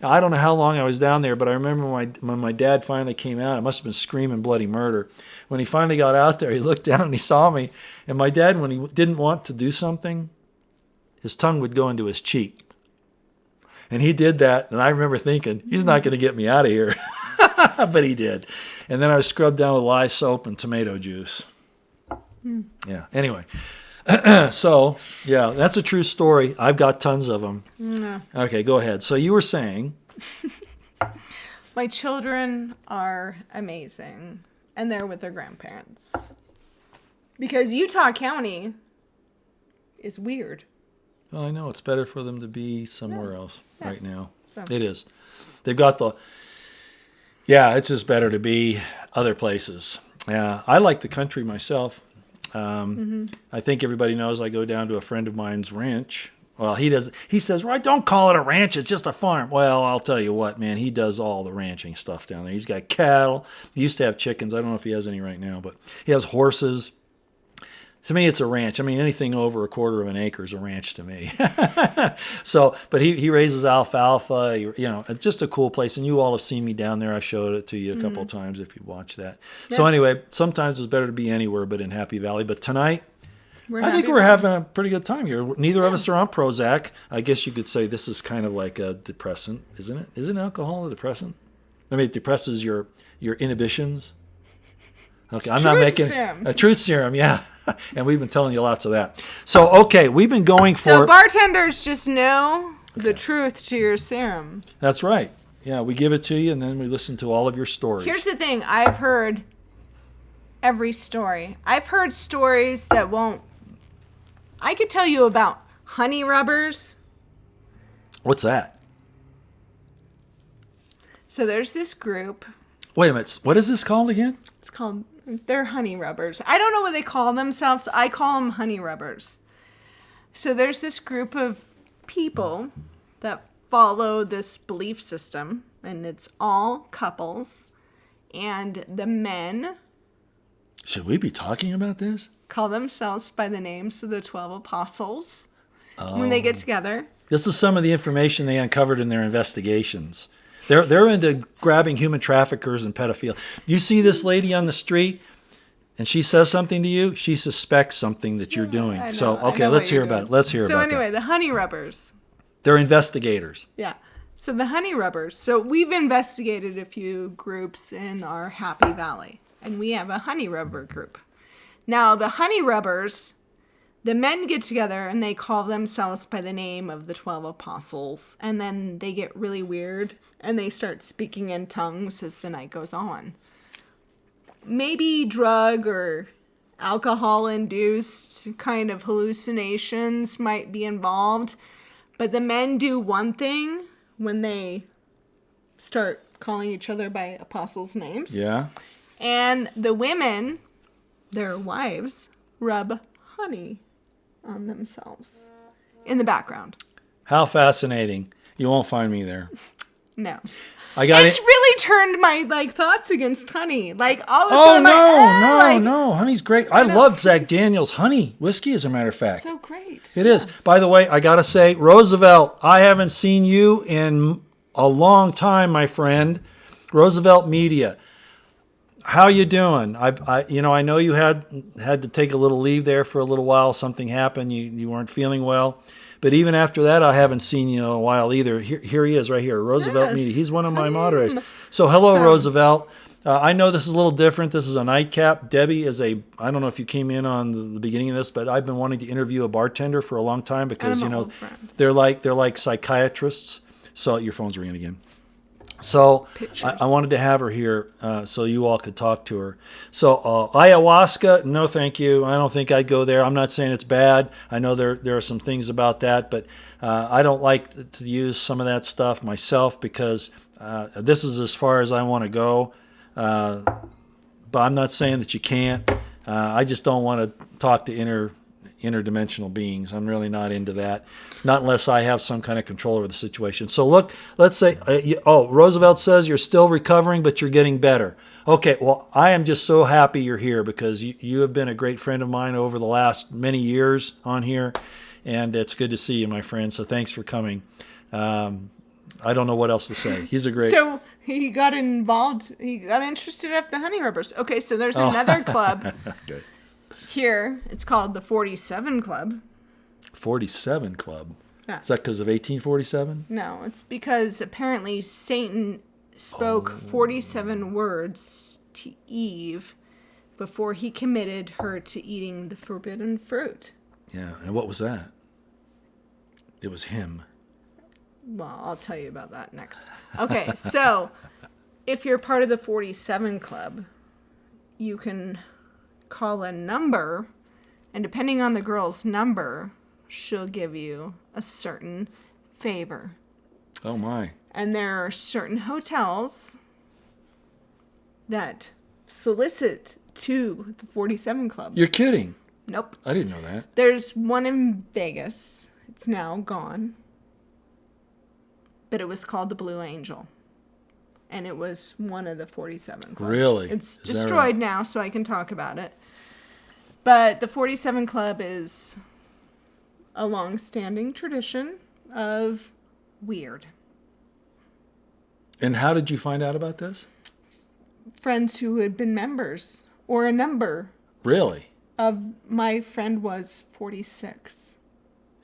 I don't know how long I was down there, but I remember when my dad finally came out, I must have been screaming bloody murder. When he finally got out there, he looked down and he saw me. And my dad, when he didn't want to do something, his tongue would go into his cheek. And he did that, and I remember thinking, he's not going to get me out of here. But he did. And then I was scrubbed down with lye soap and tomato juice. Yeah, anyway. So, yeah, that's a true story. I've got tons of them. No. Okay, go ahead. So you were saying... My children are amazing, and they're with their grandparents. Because Utah County is weird. Well, I know. It's better for them to be somewhere else right now. So. It is. They've got it's just better to be other places. Yeah, I like the country myself. I think everybody knows I go down to a friend of mine's ranch. Well, he does. He says, "Right, don't call it a ranch. It's just a farm." Well, I'll tell you what, man. He does all the ranching stuff down there. He's got cattle. He used to have chickens. I don't know if he has any right now, but he has horses. To me, it's a ranch. I mean, anything over a quarter of an acre is a ranch to me. So, but he raises alfalfa. You know, it's just a cool place. And you all have seen me down there. I showed it to you a couple of times if you watched that. Yeah. So anyway, sometimes it's better to be anywhere but in Happy Valley. But tonight, I think we're having a pretty good time here. Neither of us are on Prozac. I guess you could say this is kind of like a depressant, isn't it? Isn't alcohol a depressant? I mean, it depresses your inhibitions. Okay, I'm not making a truth serum, yeah. And we've been telling you lots of that. So, okay, we've been going for... So bartenders just know the truth to your serum. That's right. Yeah, we give it to you, and then we listen to all of your stories. Here's the thing. I've heard every story. I've heard stories that won't... I could tell you about honey rubbers. What's that? So there's this group. Wait a minute. What is this called again? It's called... They're honey rubbers. I don't know what they call themselves. I call them honey rubbers. So there's this group of people that follow this belief system, and it's all couples. And the men... Should we be talking about this? Call themselves by the names of the 12 apostles when they get together. This is some of the information they uncovered in their investigations. They're into grabbing human traffickers and pedophiles. You see this lady on the street, and she says something to you, she suspects something that you're doing. So, okay, let's hear about it. Let's hear about it. So anyway, the honey rubbers. They're investigators. Yeah. So the honey rubbers. So we've investigated a few groups in our Happy Valley, and we have a honey rubber group. Now, the honey rubbers... The men get together and they call themselves by the name of the 12 apostles. And then they get really weird and they start speaking in tongues as the night goes on. Maybe drug or alcohol-induced kind of hallucinations might be involved. But the men do one thing when they start calling each other by apostles' names. Yeah. And the women, their wives, rub honey on themselves in the background. How fascinating. You won't find me there. No. It's really turned my thoughts against honey. Like all of a sudden no. Honey's great. I love Zach Daniels' honey whiskey, as a matter of fact. So great. It is. By the way, I got to say, Roosevelt, I haven't seen you in a long time, my friend. Roosevelt Media. How you doing? I know you had to take a little leave there for a little while. Something happened. You weren't feeling well. But even after that, I haven't seen you in a while either. Here he is right here, Roosevelt Media. He's one of my moderators. So hello, Roosevelt. I know this is a little different. This is a nightcap. Debbie is I don't know if you came in on the beginning of this, but I've been wanting to interview a bartender for a long time because, they're like psychiatrists. So your phone's ringing again. So I wanted to have her here so you all could talk to her. So ayahuasca, no thank you. I don't think I'd go there. I'm not saying it's bad. I know there are some things about that, but I don't like to use some of that stuff myself because this is as far as I want to go. But I'm not saying that you can't. I just don't want to talk to interdimensional beings. I'm really not into that. Not unless I have some kind of control over the situation. So look, let's say, Roosevelt says you're still recovering, but you're getting better. Okay, well, I am just so happy you're here because you have been a great friend of mine over the last many years on here, and it's good to see you, my friend. So thanks for coming. I don't know what else to say. He's a great... So he got involved, he got interested after the honey rubbers. Okay, so there's another club. Okay. Here, it's called the 47 Club. 47 Club? Yeah. Is that because of 1847? No, it's because apparently Satan spoke 47 words to Eve before he committed her to eating the forbidden fruit. Yeah, and what was that? It was him. Well, I'll tell you about that next. Okay, so if you're part of the 47 Club, you can call a number, and depending on the girl's number, she'll give you a certain favor. Oh my. And there are certain hotels that solicit to the 47 Club. You're kidding. Nope. I didn't know that. There's one in Vegas. It's now gone. But it was called the Blue Angel. And it was one of the 47 clubs. Really? It's Is that destroyed right? now, so I can talk about it. But the 47 Club is a long-standing tradition of weird. And how did you find out about this? Friends who had been members, or a number Really? of my friend was 46.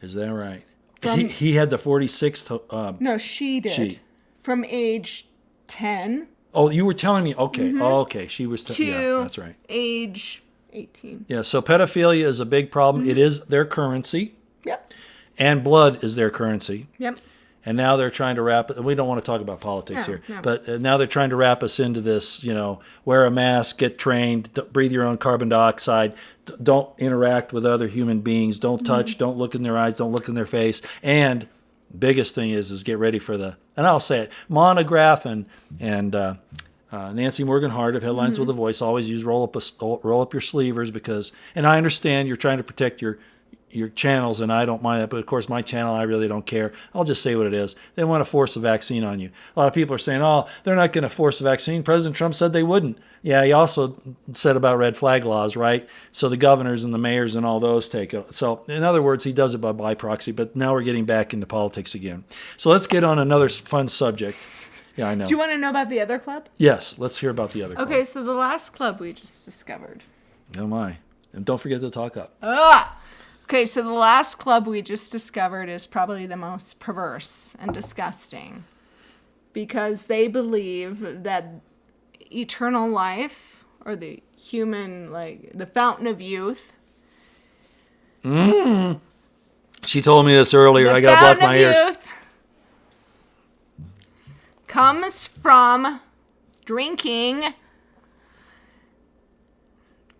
Is that right? From- He had the 46th. No, she did. She. From age 10 Oh, you were telling me. Okay. Oh, okay. She was. to Yeah, that's right. age 18. Yeah. So pedophilia is a big problem. It is their currency, Yep. and blood is their currency. Yep. And now they're trying to wrap it. We don't want to talk about politics No, here, no. but now they're trying to wrap us into this. Wear a mask, get trained, breathe your own carbon dioxide, don't interact with other human beings, don't touch, don't look in their eyes, don't look in their face, and biggest thing is get ready for and I'll say it, Monograph and Nancy Morgan-Hart of Headlines with a Voice always use roll up your sleevers because, and I understand you're trying to protect your channels, and I don't mind that, but of course my channel, I really don't care. I'll just say what it is. They want to force a vaccine on you. A lot of people are saying, oh, they're not going to force a vaccine. President Trump said they wouldn't. Yeah, he also said about red flag laws, right? So the governors and the mayors and all those take it. So in other words, he does it by proxy, but now we're getting back into politics again. So let's get on another fun subject. Yeah, I know. Do you want to know about the other club? Yes, let's hear about the other club. Okay, so the last club we just discovered. Oh my. And don't forget to talk up. Okay, so the last club we just discovered is probably the most perverse and disgusting because they believe that eternal life or the human, the fountain of youth. She told me this earlier. The I got to block fountain my of ears. youth comes from drinking.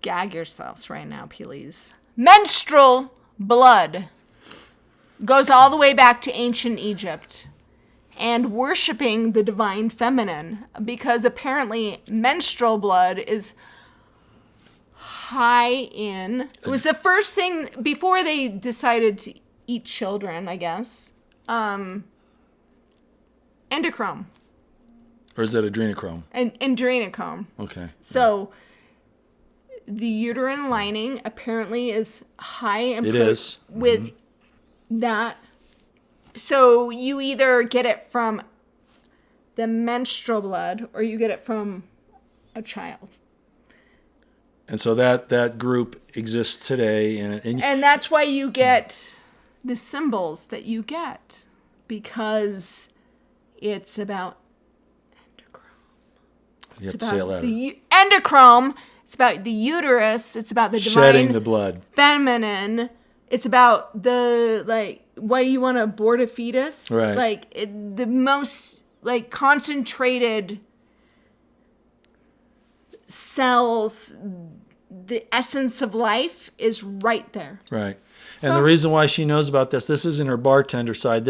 Gag yourselves right now, please. Menstrual blood goes all the way back to ancient Egypt and worshiping the divine feminine because apparently menstrual blood is high in. It was the first thing before they decided to eat children, I guess. Endochrome. Or is that adrenochrome? And adrenochrome. Okay. So the uterine lining apparently is high in It is. with that. So you either get it from the menstrual blood or you get it from a child. And so that group exists today. And that's why you get the symbols that you get because it's about endochrome. you have to say it louder. The endochrome. It's about the uterus. It's about the divine Shedding the blood. feminine. It's about the why you want to abort a fetus. Right. The most concentrated cells. The essence of life is right there. Right. And So- the reason why she knows about this isn't her bartender side.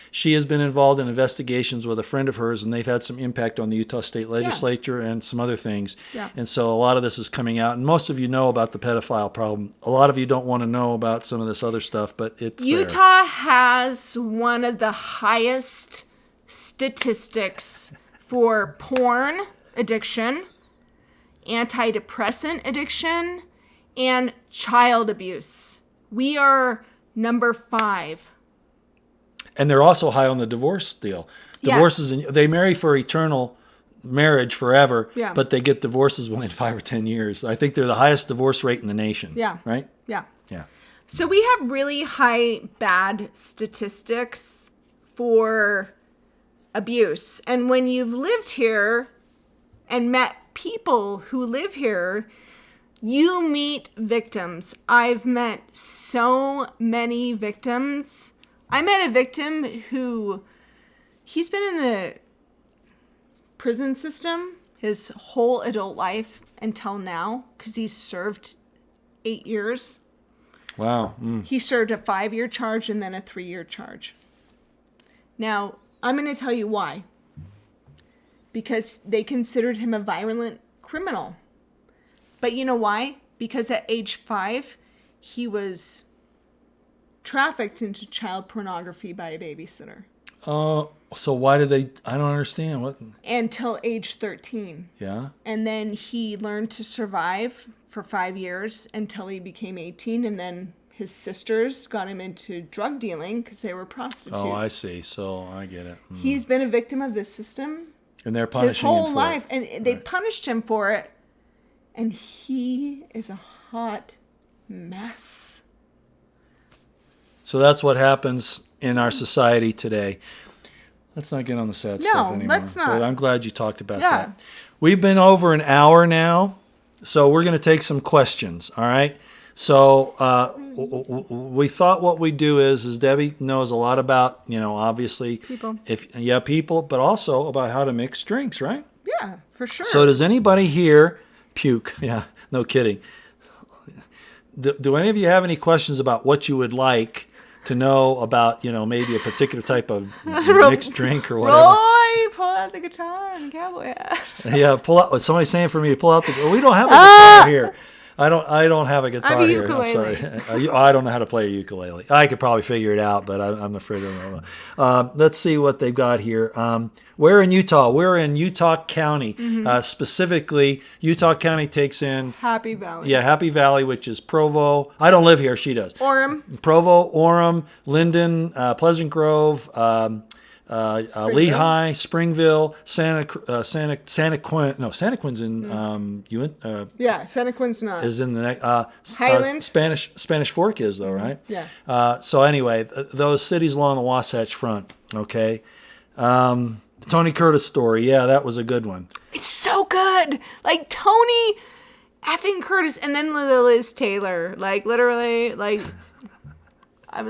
She has been involved in investigations with a friend of hers, and they've had some impact on the Utah State Legislature and some other things. Yeah. And so a lot of this is coming out. And most of you know about the pedophile problem. A lot of you don't want to know about some of this other stuff, but it's there. Utah has one of the highest statistics for porn addiction, antidepressant addiction, and child abuse. We are number 5. And they're also high on the divorce deal. Divorces, they marry for eternal marriage forever, Yeah. but they get divorces within 5 or 10 years. I think they're the highest divorce rate in the nation. Yeah. Right? Yeah. Yeah. So we have really high bad statistics for abuse. And when you've lived here and met people who live here, you meet victims. I've met so many victims. I met a victim he's been in the prison system his whole adult life until now because he's served 8 years. Wow. He served a 5-year charge and then a 3-year charge. Now, I'm going to tell you why. Because they considered him a violent criminal. But you know why? Because at age 5, he was trafficked into child pornography by a babysitter. So why did they? I don't understand what. Until age 13. Yeah. And then he learned to survive for 5 years until he became 18. And then his sisters got him into drug dealing because they were prostitutes. Oh, I see. So I get it. He's been a victim of this system And they're punishing his whole him for life. it. And they punished him for it. And he is a hot mess. So that's what happens in our society today. Let's not get on the sad stuff anymore. Let's not. But I'm glad you talked about Yeah. that. We've been over an hour now, so we're going to take some questions, all right? So we thought what we'd do is Debbie knows a lot about, obviously. People. People, but also about how to mix drinks, right? Yeah, for sure. So does anybody here puke? Yeah, no kidding. Do any of you have any questions about what you would like to know about, maybe a particular type of mixed drink or whatever? Roy, pull out the guitar and cowboy hat. Yeah, pull out. Somebody's saying for me to pull out the. Well, we don't have a guitar here. I don't have a guitar I have a here. ukulele. I'm sorry. I don't know how to play a ukulele. I could probably figure it out, but I'm afraid I don't know. Let's see what they've got here. We're in Utah. We're in Utah County. Specifically, Utah County takes in Happy Valley. Happy Valley, which is Provo. I don't live here. She does. Orem. Provo, Orem, Linden, Pleasant Grove, Lehigh, Springville, Santa Quin. No, Santa Quin's in Yeah, Santa Quin's not. is in the next. Highland? Spanish Fork is though, right? Yeah. So anyway, those cities along the Wasatch Front. Okay. Tony Curtis story. Yeah, that was a good one. It's so good. Like Tony effing Curtis and then Liz Taylor. Like literally, like I'm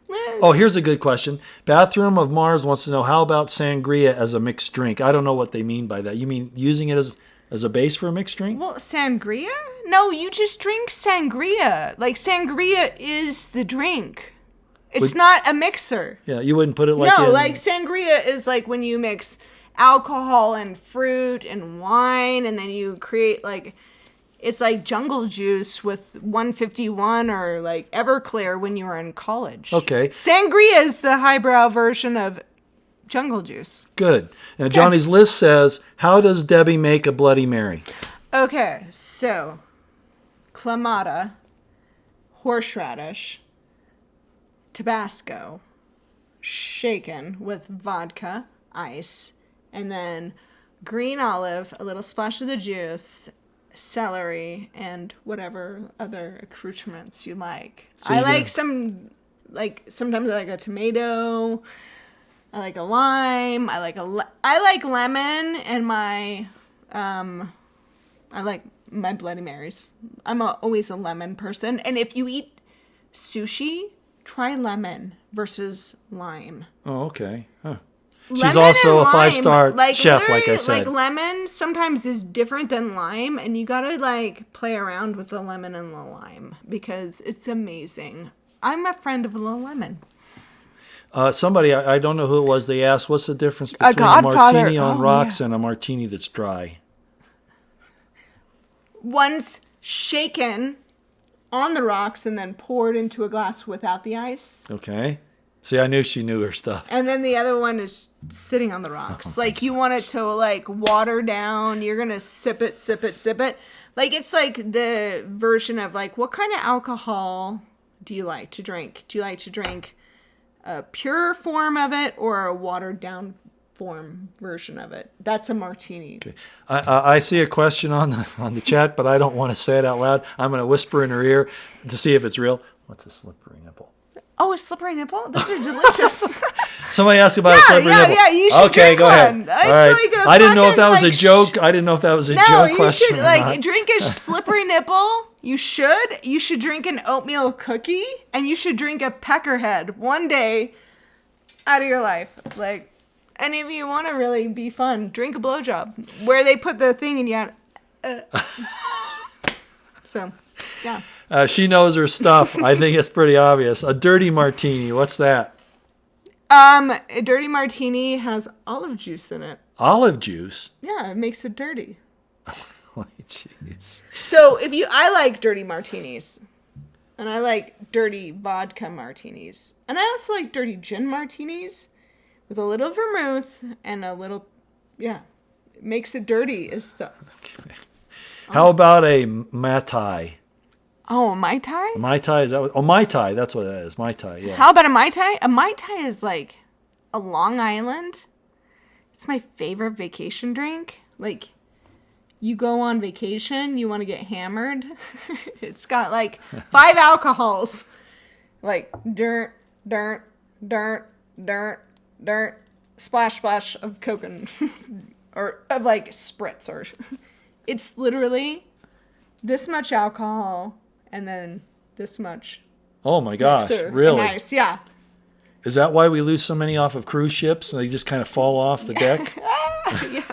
Liz. Oh, here's a good question. Bathroom of Mars wants to know, how about sangria as a mixed drink? I don't know what they mean by that. You mean using it as a base for a mixed drink? Well, sangria? No, you just drink sangria. Like sangria is the drink. It's not a mixer. Yeah, you wouldn't put it like No, in, like sangria is like when you mix alcohol and fruit and wine and then you create like it's like jungle juice with 151 or like Everclear when you were in college. Okay. Sangria is the highbrow version of jungle juice. Good. Now, Johnny's list says, how does Debbie make a Bloody Mary? Okay, so clamato, horseradish, Tabasco, shaken with vodka, ice, and then green olive, a little splash of the juice, celery, and whatever other accoutrements you like. So I you like do- sometimes I like a tomato, I like a lime, I like lemon, and I like my Bloody Marys. I'm always a lemon person, and if you eat sushi, try lemon versus lime. Oh, okay. Huh. She's Lemon also and a lime, 5-star chef, like I literally, said. Like lemon sometimes is different than lime, and you gotta like play around with the lemon and the lime because it's amazing. I'm a friend of the lemon. Somebody, I don't know who it was, they asked, what's the difference between a Godfather. martini on Oh, rocks yeah. and a martini that's dry? One's shaken on the rocks and then poured into a glass without the ice. Okay. See, I knew she knew her stuff. And then the other one is sitting on the rocks. Like you want it to like water down. You're going to sip it. Like it's like the version of like, what kind of alcohol do you like to drink? Do you like to drink a pure form of it or a watered down form version of it? That's a martini. Okay. I see a question on the chat, but I don't want to say it out loud. I'm going to whisper in her ear to see if it's real. What's a slippery nipple? Oh, a slippery nipple? Those are delicious. Somebody asked about a slippery nipple. Yeah, you should Okay, drink go one. ahead. It's All right. like a I didn't know if fucking, that was a like, joke. I didn't know if that was a No, joke you question. should or like not. drink a slippery nipple. You should drink an oatmeal cookie, and you should drink a peckerhead one day out of your life. Like, and if you want to really be fun, drink a blowjob where they put the thing in you. So, yeah. She knows her stuff. I think it's pretty obvious. A dirty martini. What's that? A dirty martini has olive juice in it. Olive juice. Yeah, it makes it dirty. Oh, jeez. So I like dirty martinis. And I like dirty vodka martinis. And I also like dirty gin martinis with a little vermouth and a little, yeah. It makes it dirty is the... Okay. How about a Mai Tai? Oh, a Mai Tai? Mai Tai, is that what... Oh, Mai Tai, that's what it is. Mai Tai, yeah. How about a Mai Tai? A Mai Tai is like a Long Island. It's my favorite vacation drink. Like, you go on vacation, you want to get hammered. It's got like 5 alcohols. Like dirt, dirt, dirt, dirt, dirt, splash, splash of Coke and or of like spritz, or it's literally this much alcohol and then this much. Oh my gosh, mixer really? And ice, yeah. Is that why we lose so many off of cruise ships and they just kind of fall off the deck? Yeah.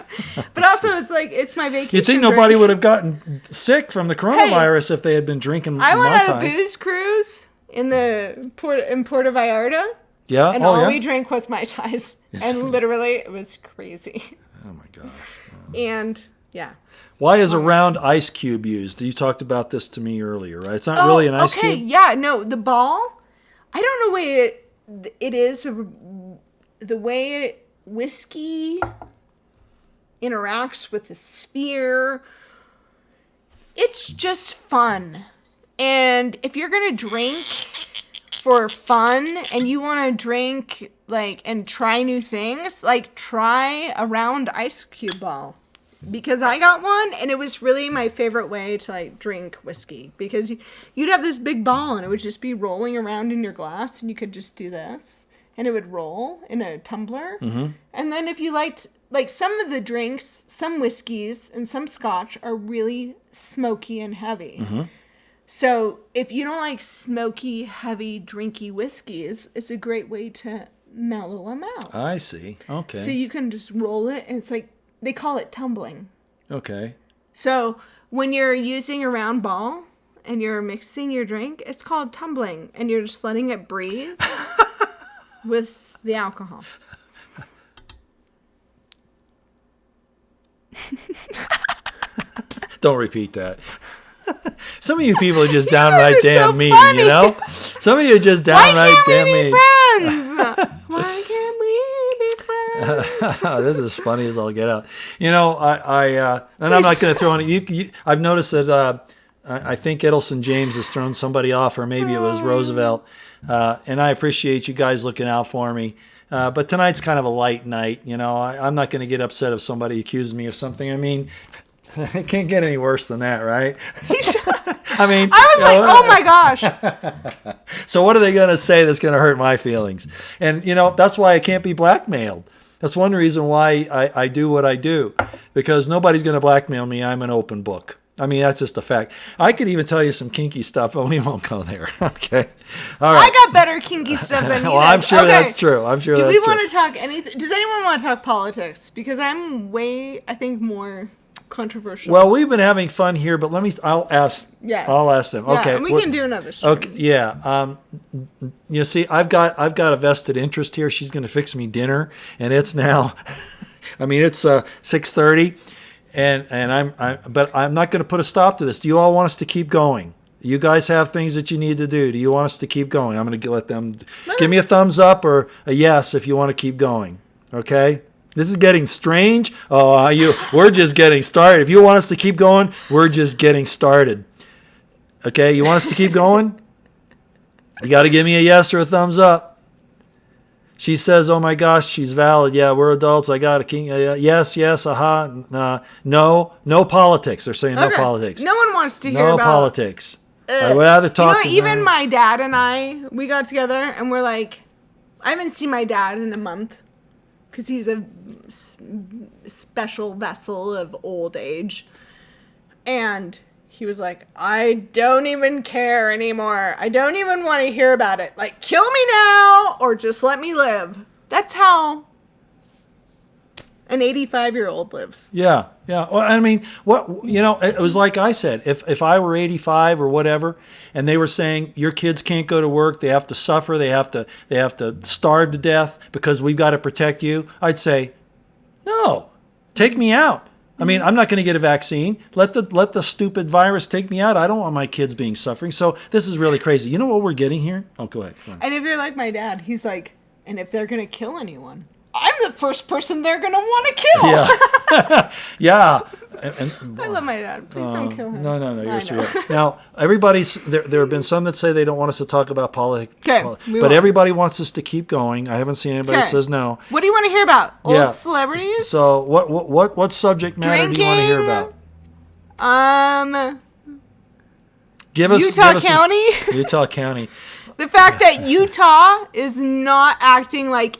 But also, it's like, it's my vacation. You'd think nobody would have gotten sick from the coronavirus if they had been drinking I went Mai on a Tais. booze cruise in Puerto Vallarta. Yeah? And all we drank was Mai Tais. And literally, it was crazy. Oh my gosh. And, yeah. Why is a round ice cube used? You talked about this to me earlier, right? It's not really an ice okay, cube? yeah, no, the ball, I don't know what it is, the way whiskey interacts with the sphere. It's just fun. And if you're going to drink for fun and you want to drink like and try new things, like try a round ice cube ball. Because I got one and it was really my favorite way to like drink whiskey, because you'd have this big ball and it would just be rolling around in your glass and you could just do this and it would roll in a tumbler. Mm-hmm. And then if you liked, like some of the drinks, some whiskeys and some scotch are really smoky and heavy. Mm-hmm. So if you don't like smoky, heavy, drinky whiskeys, it's a great way to mellow them out. I see. Okay. So you can just roll it and it's like, they call it tumbling. Okay. So when you're using a round ball and you're mixing your drink, it's called tumbling. And you're just letting it breathe with the alcohol. Don't repeat that. Some of you people are just downright damn so mean, funny. you know? Some of you are just downright damn mean. Friends? Why can't we be friends? This is funny as all get out. You know, and I'm not going to throw any. I've noticed that I think Edelson James has thrown somebody off, or maybe it was Roosevelt. And I appreciate you guys looking out for me. But tonight's kind of a light night. You know, I'm not going to get upset if somebody accuses me of something. I mean, it can't get any worse than that, right? I mean, I was like, oh my gosh. So what are they going to say that's going to hurt my feelings? And, you know, that's why I can't be blackmailed. That's one reason why I do what I do, because nobody's going to blackmail me. I'm an open book. I mean, that's just a fact. I could even tell you some kinky stuff, but we won't go there. Okay. All right. I got better kinky stuff than you. Well, I'm sure that's true. I'm sure Do that's we true. want to talk anything? Does anyone want to talk politics? Because I'm I think, more controversial. Well, we've been having fun here, but I'll ask. Yes. I'll ask them. Okay. Yeah, and we can do another show. Okay. Yeah. You see, I've got a vested interest here. She's going to fix me dinner, and it's now. I mean, it's 6:30, and but I'm not going to put a stop to this. Do you all want us to keep going? You guys have things that you need to do. Do you want us to keep going? I'm going to let them give me a thumbs up or a yes if you want to keep going. Okay. This is getting strange. Oh, we're just getting started. If you want us to keep going, we're just getting started. Okay, you want us to keep going? You got to give me a yes or a thumbs up. She says, oh my gosh, she's valid. Yeah, we're adults. I got a king. Yes, aha. No politics. They're saying no politics. No one wants to hear no about politics. I'd rather talk. Even my dad and we got together and we're like, I haven't seen my dad in a month. Because he's a special vessel of old age. And he was like, I don't even care anymore. I don't even want to hear about it. Like, kill me now or just let me live. That's how an 85-year-old lives. Yeah. Well, I mean, it was like I said, if I were 85 or whatever, and they were saying your kids can't go to work, they have to suffer, they have to starve to death because we've got to protect you, I'd say, no, take me out. I mean, I'm not going to get a vaccine. Let the stupid virus take me out. I don't want my kids being suffering. So this is really crazy. You know what we're getting here? Oh, go ahead. And if you're like my dad, he's like, and if they're going to kill anyone, I'm the first person they're going to want to kill. Yeah. Yeah. And, I love my dad. Please don't kill him. No. You're sweet. Now, everybody's there have been some that say they don't want us to talk about politics. Okay, but everybody wants us to keep going. I haven't seen anybody that says no. What do you want to hear about? Old celebrities? So what subject matter do you want to hear about? Give us Utah County. Utah County. The fact that Utah is not acting like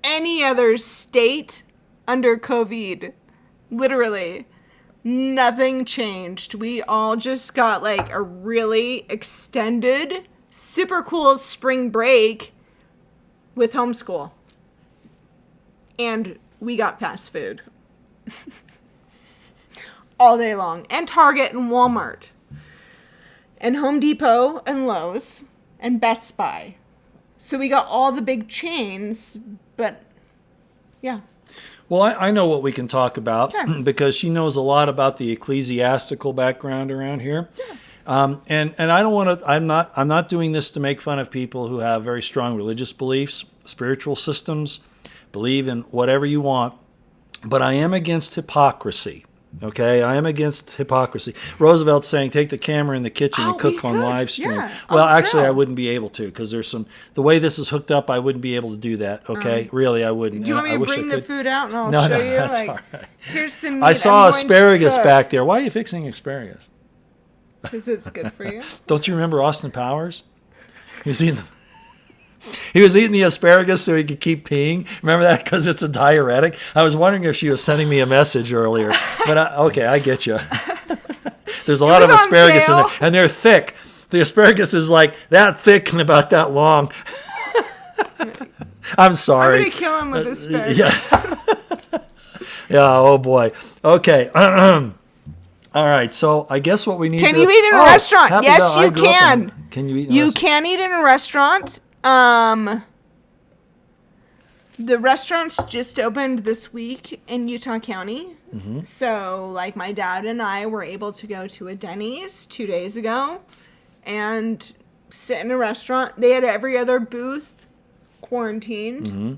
any other state under COVID. Literally. Nothing changed. We all just got like a really extended, super cool spring break with homeschool. And we got fast food. All day long. And Target and Walmart. And Home Depot and Lowe's and Best Buy. So we got all the big chains, but yeah. Well, I know what we can talk about because she knows a lot about the ecclesiastical background around here. Yes. And I don't want to. I'm not doing this to make fun of people who have very strong religious beliefs, spiritual systems, believe in whatever you want. But I am against hypocrisy. Okay, I am against hypocrisy. Roosevelt's saying, take the camera in the kitchen and cook on live stream. Yeah. Well, actually, I wouldn't be able to because the way this is hooked up, I wouldn't be able to do that. Okay, really, I wouldn't. Do you want me to bring the food out and I'll show you? That's like, all right. Here's the meat. I saw asparagus back there. Why are you fixing asparagus? Because it's good for you. Don't you remember Austin Powers? He was eating the asparagus so he could keep peeing. Remember that? Because it's a diuretic. I was wondering if she was sending me a message earlier. But I get you. There's a lot of asparagus in there, and they're thick. The asparagus is like that thick and about that long. I'm sorry. I'm going to kill him with asparagus. Yeah, oh boy. Okay. All right, so I guess what we need Can you eat in a restaurant? Yes, you can. Can you eat in a restaurant? You can eat in a restaurant. The restaurants just opened this week in Utah County. Mm-hmm. So, like, my dad and I were able to go to a Denny's 2 days ago and sit in a restaurant. They had every other booth quarantined. Mm-hmm.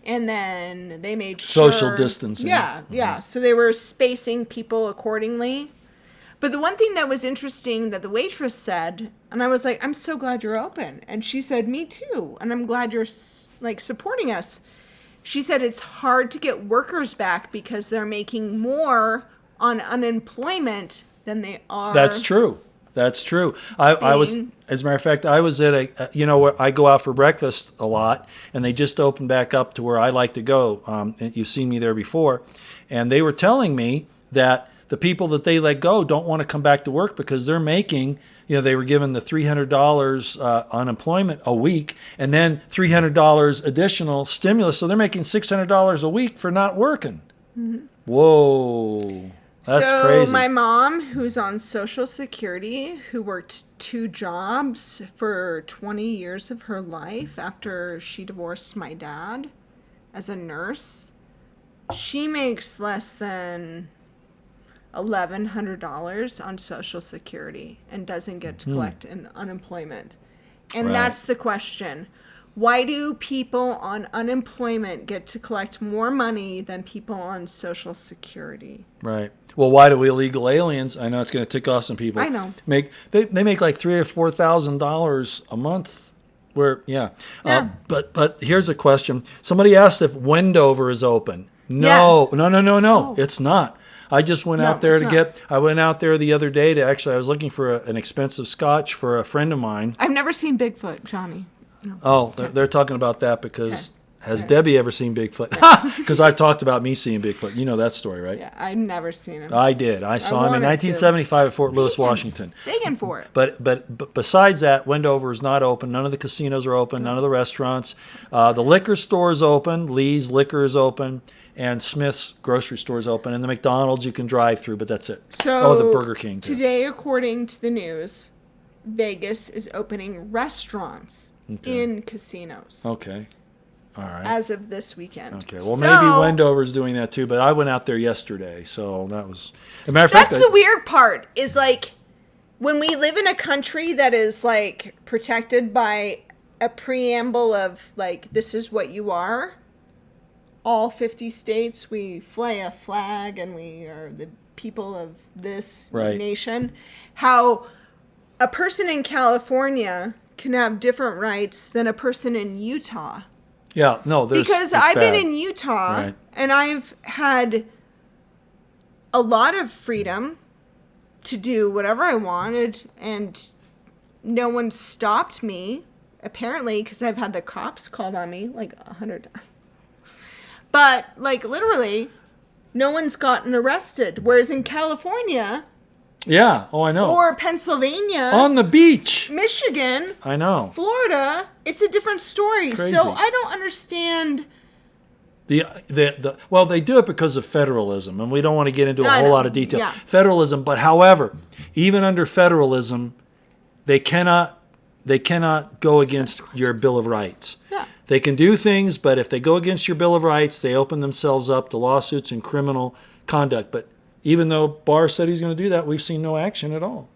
And then they made social distancing. Yeah, mm-hmm. Yeah. So they were spacing people accordingly. But the one thing that was interesting that the waitress said, and I was like, I'm so glad you're open. And she said, me too. And I'm glad you're like supporting us. She said it's hard to get workers back because they're making more on unemployment than they are. That's true. That's true. I was, as a matter of fact, I was at where I go out for breakfast a lot, and they just opened back up to where I like to go. And you've seen me there before. And they were telling me that the people that they let go don't want to come back to work because they're making, they were given the $300 unemployment a week and then $300 additional stimulus. So they're making $600 a week for not working. Mm-hmm. Whoa. That's crazy. So my mom, who's on Social Security, who worked 2 jobs for 20 years of her life after she divorced my dad as a nurse, she makes less than $1,100 on Social Security and doesn't get to collect an unemployment. And that's the question. Why do people on unemployment get to collect more money than people on Social Security? Right. Well, why do illegal aliens? I know it's going to tick off some people. I know. They make like $3,000 or $4,000 a month. But here's a question. Somebody asked if Wendover is open. No. Oh. It's not. I just went out there I went out there the other day I was looking for an expensive scotch for a friend of mine. I've never seen Bigfoot, Johnny. No. Oh, they're talking about that because has Debbie ever seen Bigfoot? Because I've talked about me seeing Bigfoot. You know that story, right? Yeah, I've never seen him. I did. I saw him in 1975 at Fort Lewis, Washington. Begging for it. But besides that, Wendover is not open. None of the casinos are open. None of the restaurants. The liquor store is open. Lee's Liquor is open. And Smith's grocery store is open. And the McDonald's you can drive through, but that's it. So the Burger King too. Today, according to the news, Vegas is opening restaurants in casinos. Okay. All right. as of this weekend. Okay. Well, maybe Wendover's doing that too, but I went out there yesterday, so that was. As a matter of fact, That's the weird part. Is like when we live in a country that is like protected by a preamble of like this is what you are. All 50 states, we fly a flag, and we are the people of this nation. How a person in California can have different rights than a person in Utah. Yeah, no, because I've been in Utah, and I've had a lot of freedom to do whatever I wanted, and no one stopped me, apparently, because I've had the cops called on me like 100 times. But, like, literally, no one's gotten arrested. Whereas in California... Yeah. Oh, I know. Or Pennsylvania... On the beach. Michigan... I know. Florida... It's a different story. Crazy. So, I don't understand... Well, they do it because of federalism, and we don't want to get into a whole lot of detail. Yeah. Federalism, but however, even under federalism, they cannot go against your Bill of Rights. Yeah. They can do things, but if they go against your Bill of Rights, they open themselves up to lawsuits and criminal conduct. But even though Barr said he's going to do that, we've seen no action at all.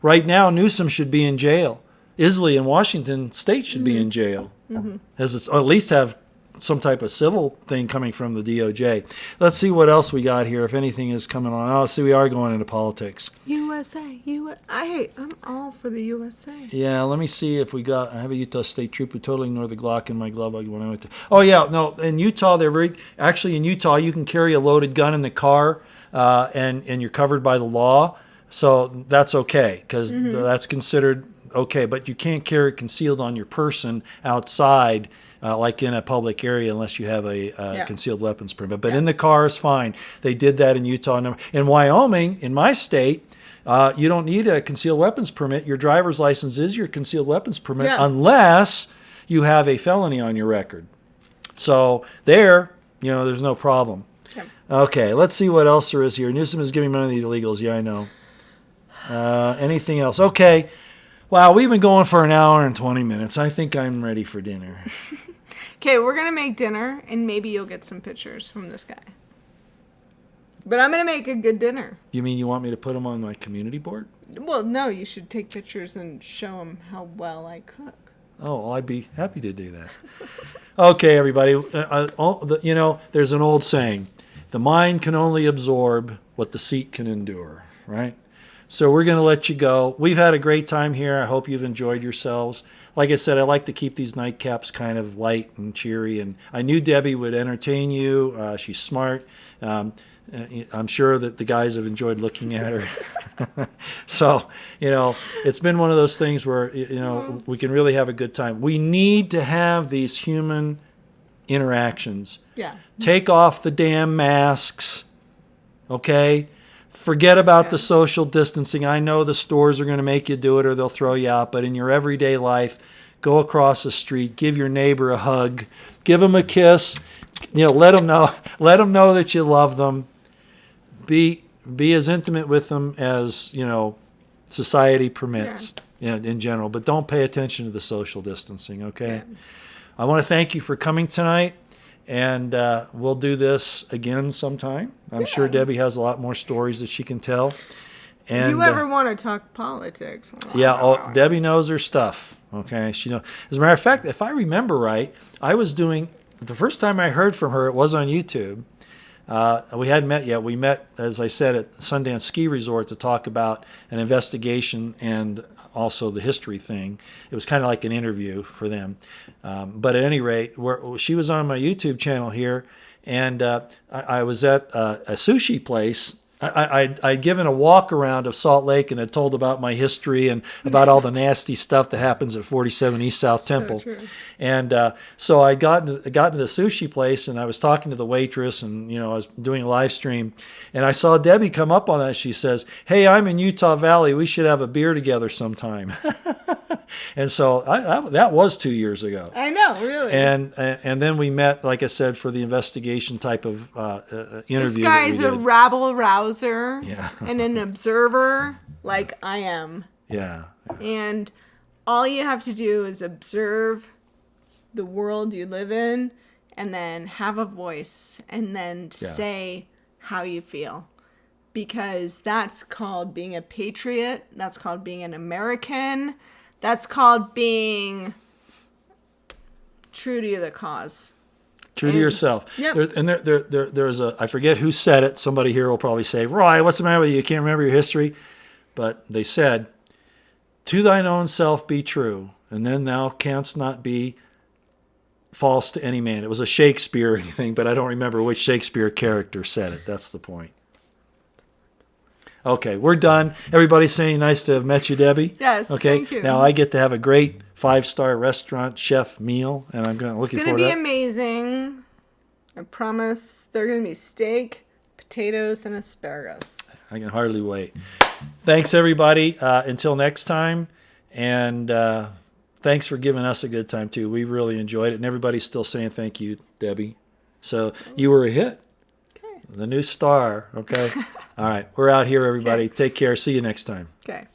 Right now, Newsom should be in jail. Isley in Washington State should be in jail, or at least have some type of civil thing coming from the DOJ. Let's see what else we got here, if anything is coming on. Oh, see, we are going into politics. USA. I'm all for the USA. Yeah, let me see if we got... I have a Utah State trooper totally ignored the Glock in my glove bag when I went to... Oh, yeah, no, in Utah, they're very... Actually, in Utah, you can carry a loaded gun in the car, and you're covered by the law. So that's okay, because that's considered okay. But you can't carry it concealed on your person outside, like in a public area, unless you have a concealed weapons permit. But in the car is fine. They did that in Utah. In Wyoming, in my state, you don't need a concealed weapons permit. Your driver's license is your concealed weapons permit unless you have a felony on your record. So there, there's no problem. Okay, let's see what else there is here. Newsom is giving money to the illegals. Yeah, I know. Anything else? Okay. Wow, we've been going for an hour and 20 minutes. I think I'm ready for dinner. Okay, we're going to make dinner, and maybe you'll get some pictures from this guy. But I'm going to make a good dinner. You mean you want me to put them on my community board? Well, no, you should take pictures and show them how well I cook. Oh, well, I'd be happy to do that. Okay, everybody. There's an old saying, the mind can only absorb what the seat can endure, right? So we're going to let you go. We've had a great time here. I hope you've enjoyed yourselves. Like I said, I like to keep these nightcaps kind of light and cheery. And I knew Debbie would entertain you. She's smart. I'm sure that the guys have enjoyed looking at her. So, it's been one of those things where, we can really have a good time. We need to have these human interactions. Yeah. Take off the damn masks. Okay? Forget about the social distancing. I know the stores are going to make you do it or they'll throw you out, but in your everyday life, go across the street, give your neighbor a hug, give them a kiss, let them know that you love them. Be as intimate with them as, society permits in general, but don't pay attention to the social distancing, okay? Yeah. I want to thank you for coming tonight. And we'll do this again sometime. I'm sure Debbie has a lot more stories that she can tell. And you ever want to talk politics? Debbie knows her stuff. Okay, she knows. As a matter of fact, if I remember right, I was doing the first time I heard from her. It was on YouTube. We hadn't met yet. We met, as I said, at Sundance Ski Resort to talk about an investigation and also the history thing. It was kind of like an interview for them. But at any rate, she was on my YouTube channel here, and I was at a sushi place. I'd given a walk around of Salt Lake and had told about my history and about all the nasty stuff that happens at 47 East South Temple. True. And so I got into the sushi place, and I was talking to the waitress, and I was doing a live stream, and I saw Debbie come up on that. She says, "Hey, I'm in Utah Valley. We should have a beer together sometime." And so that was 2 years ago. I know, really. And then we met, like I said, for the investigation type of interview. This guy's a rabble-rouser Yeah. and an observer like I am. Yeah. And all you have to do is observe the world you live in, and then have a voice, and then Yeah. say how you feel. Because that's called being a patriot. That's called being an American. That's called being true to the cause. True to yourself. Yep. There's a, I forget who said it. Somebody here will probably say, Roy, what's the matter with you? You can't remember your history. But they said, to thine own self be true, and then thou canst not be false to any man. It was a Shakespeare thing, but I don't remember which Shakespeare character said it. That's the point. Okay, we're done. Everybody's saying nice to have met you, Debbie. Yes, okay, thank you. Now I get to have a great 5-star restaurant chef meal, and I'm looking It's forward going to to be that. amazing. I promise they're going to be steak, potatoes, and asparagus. I can hardly wait. Thanks, everybody. Until next time, and thanks for giving us a good time, too. We really enjoyed it, and everybody's still saying thank you, Debbie. So you were a hit. Okay. The new star, okay? All right, we're out here, everybody. Okay. Take care. See you next time. Okay.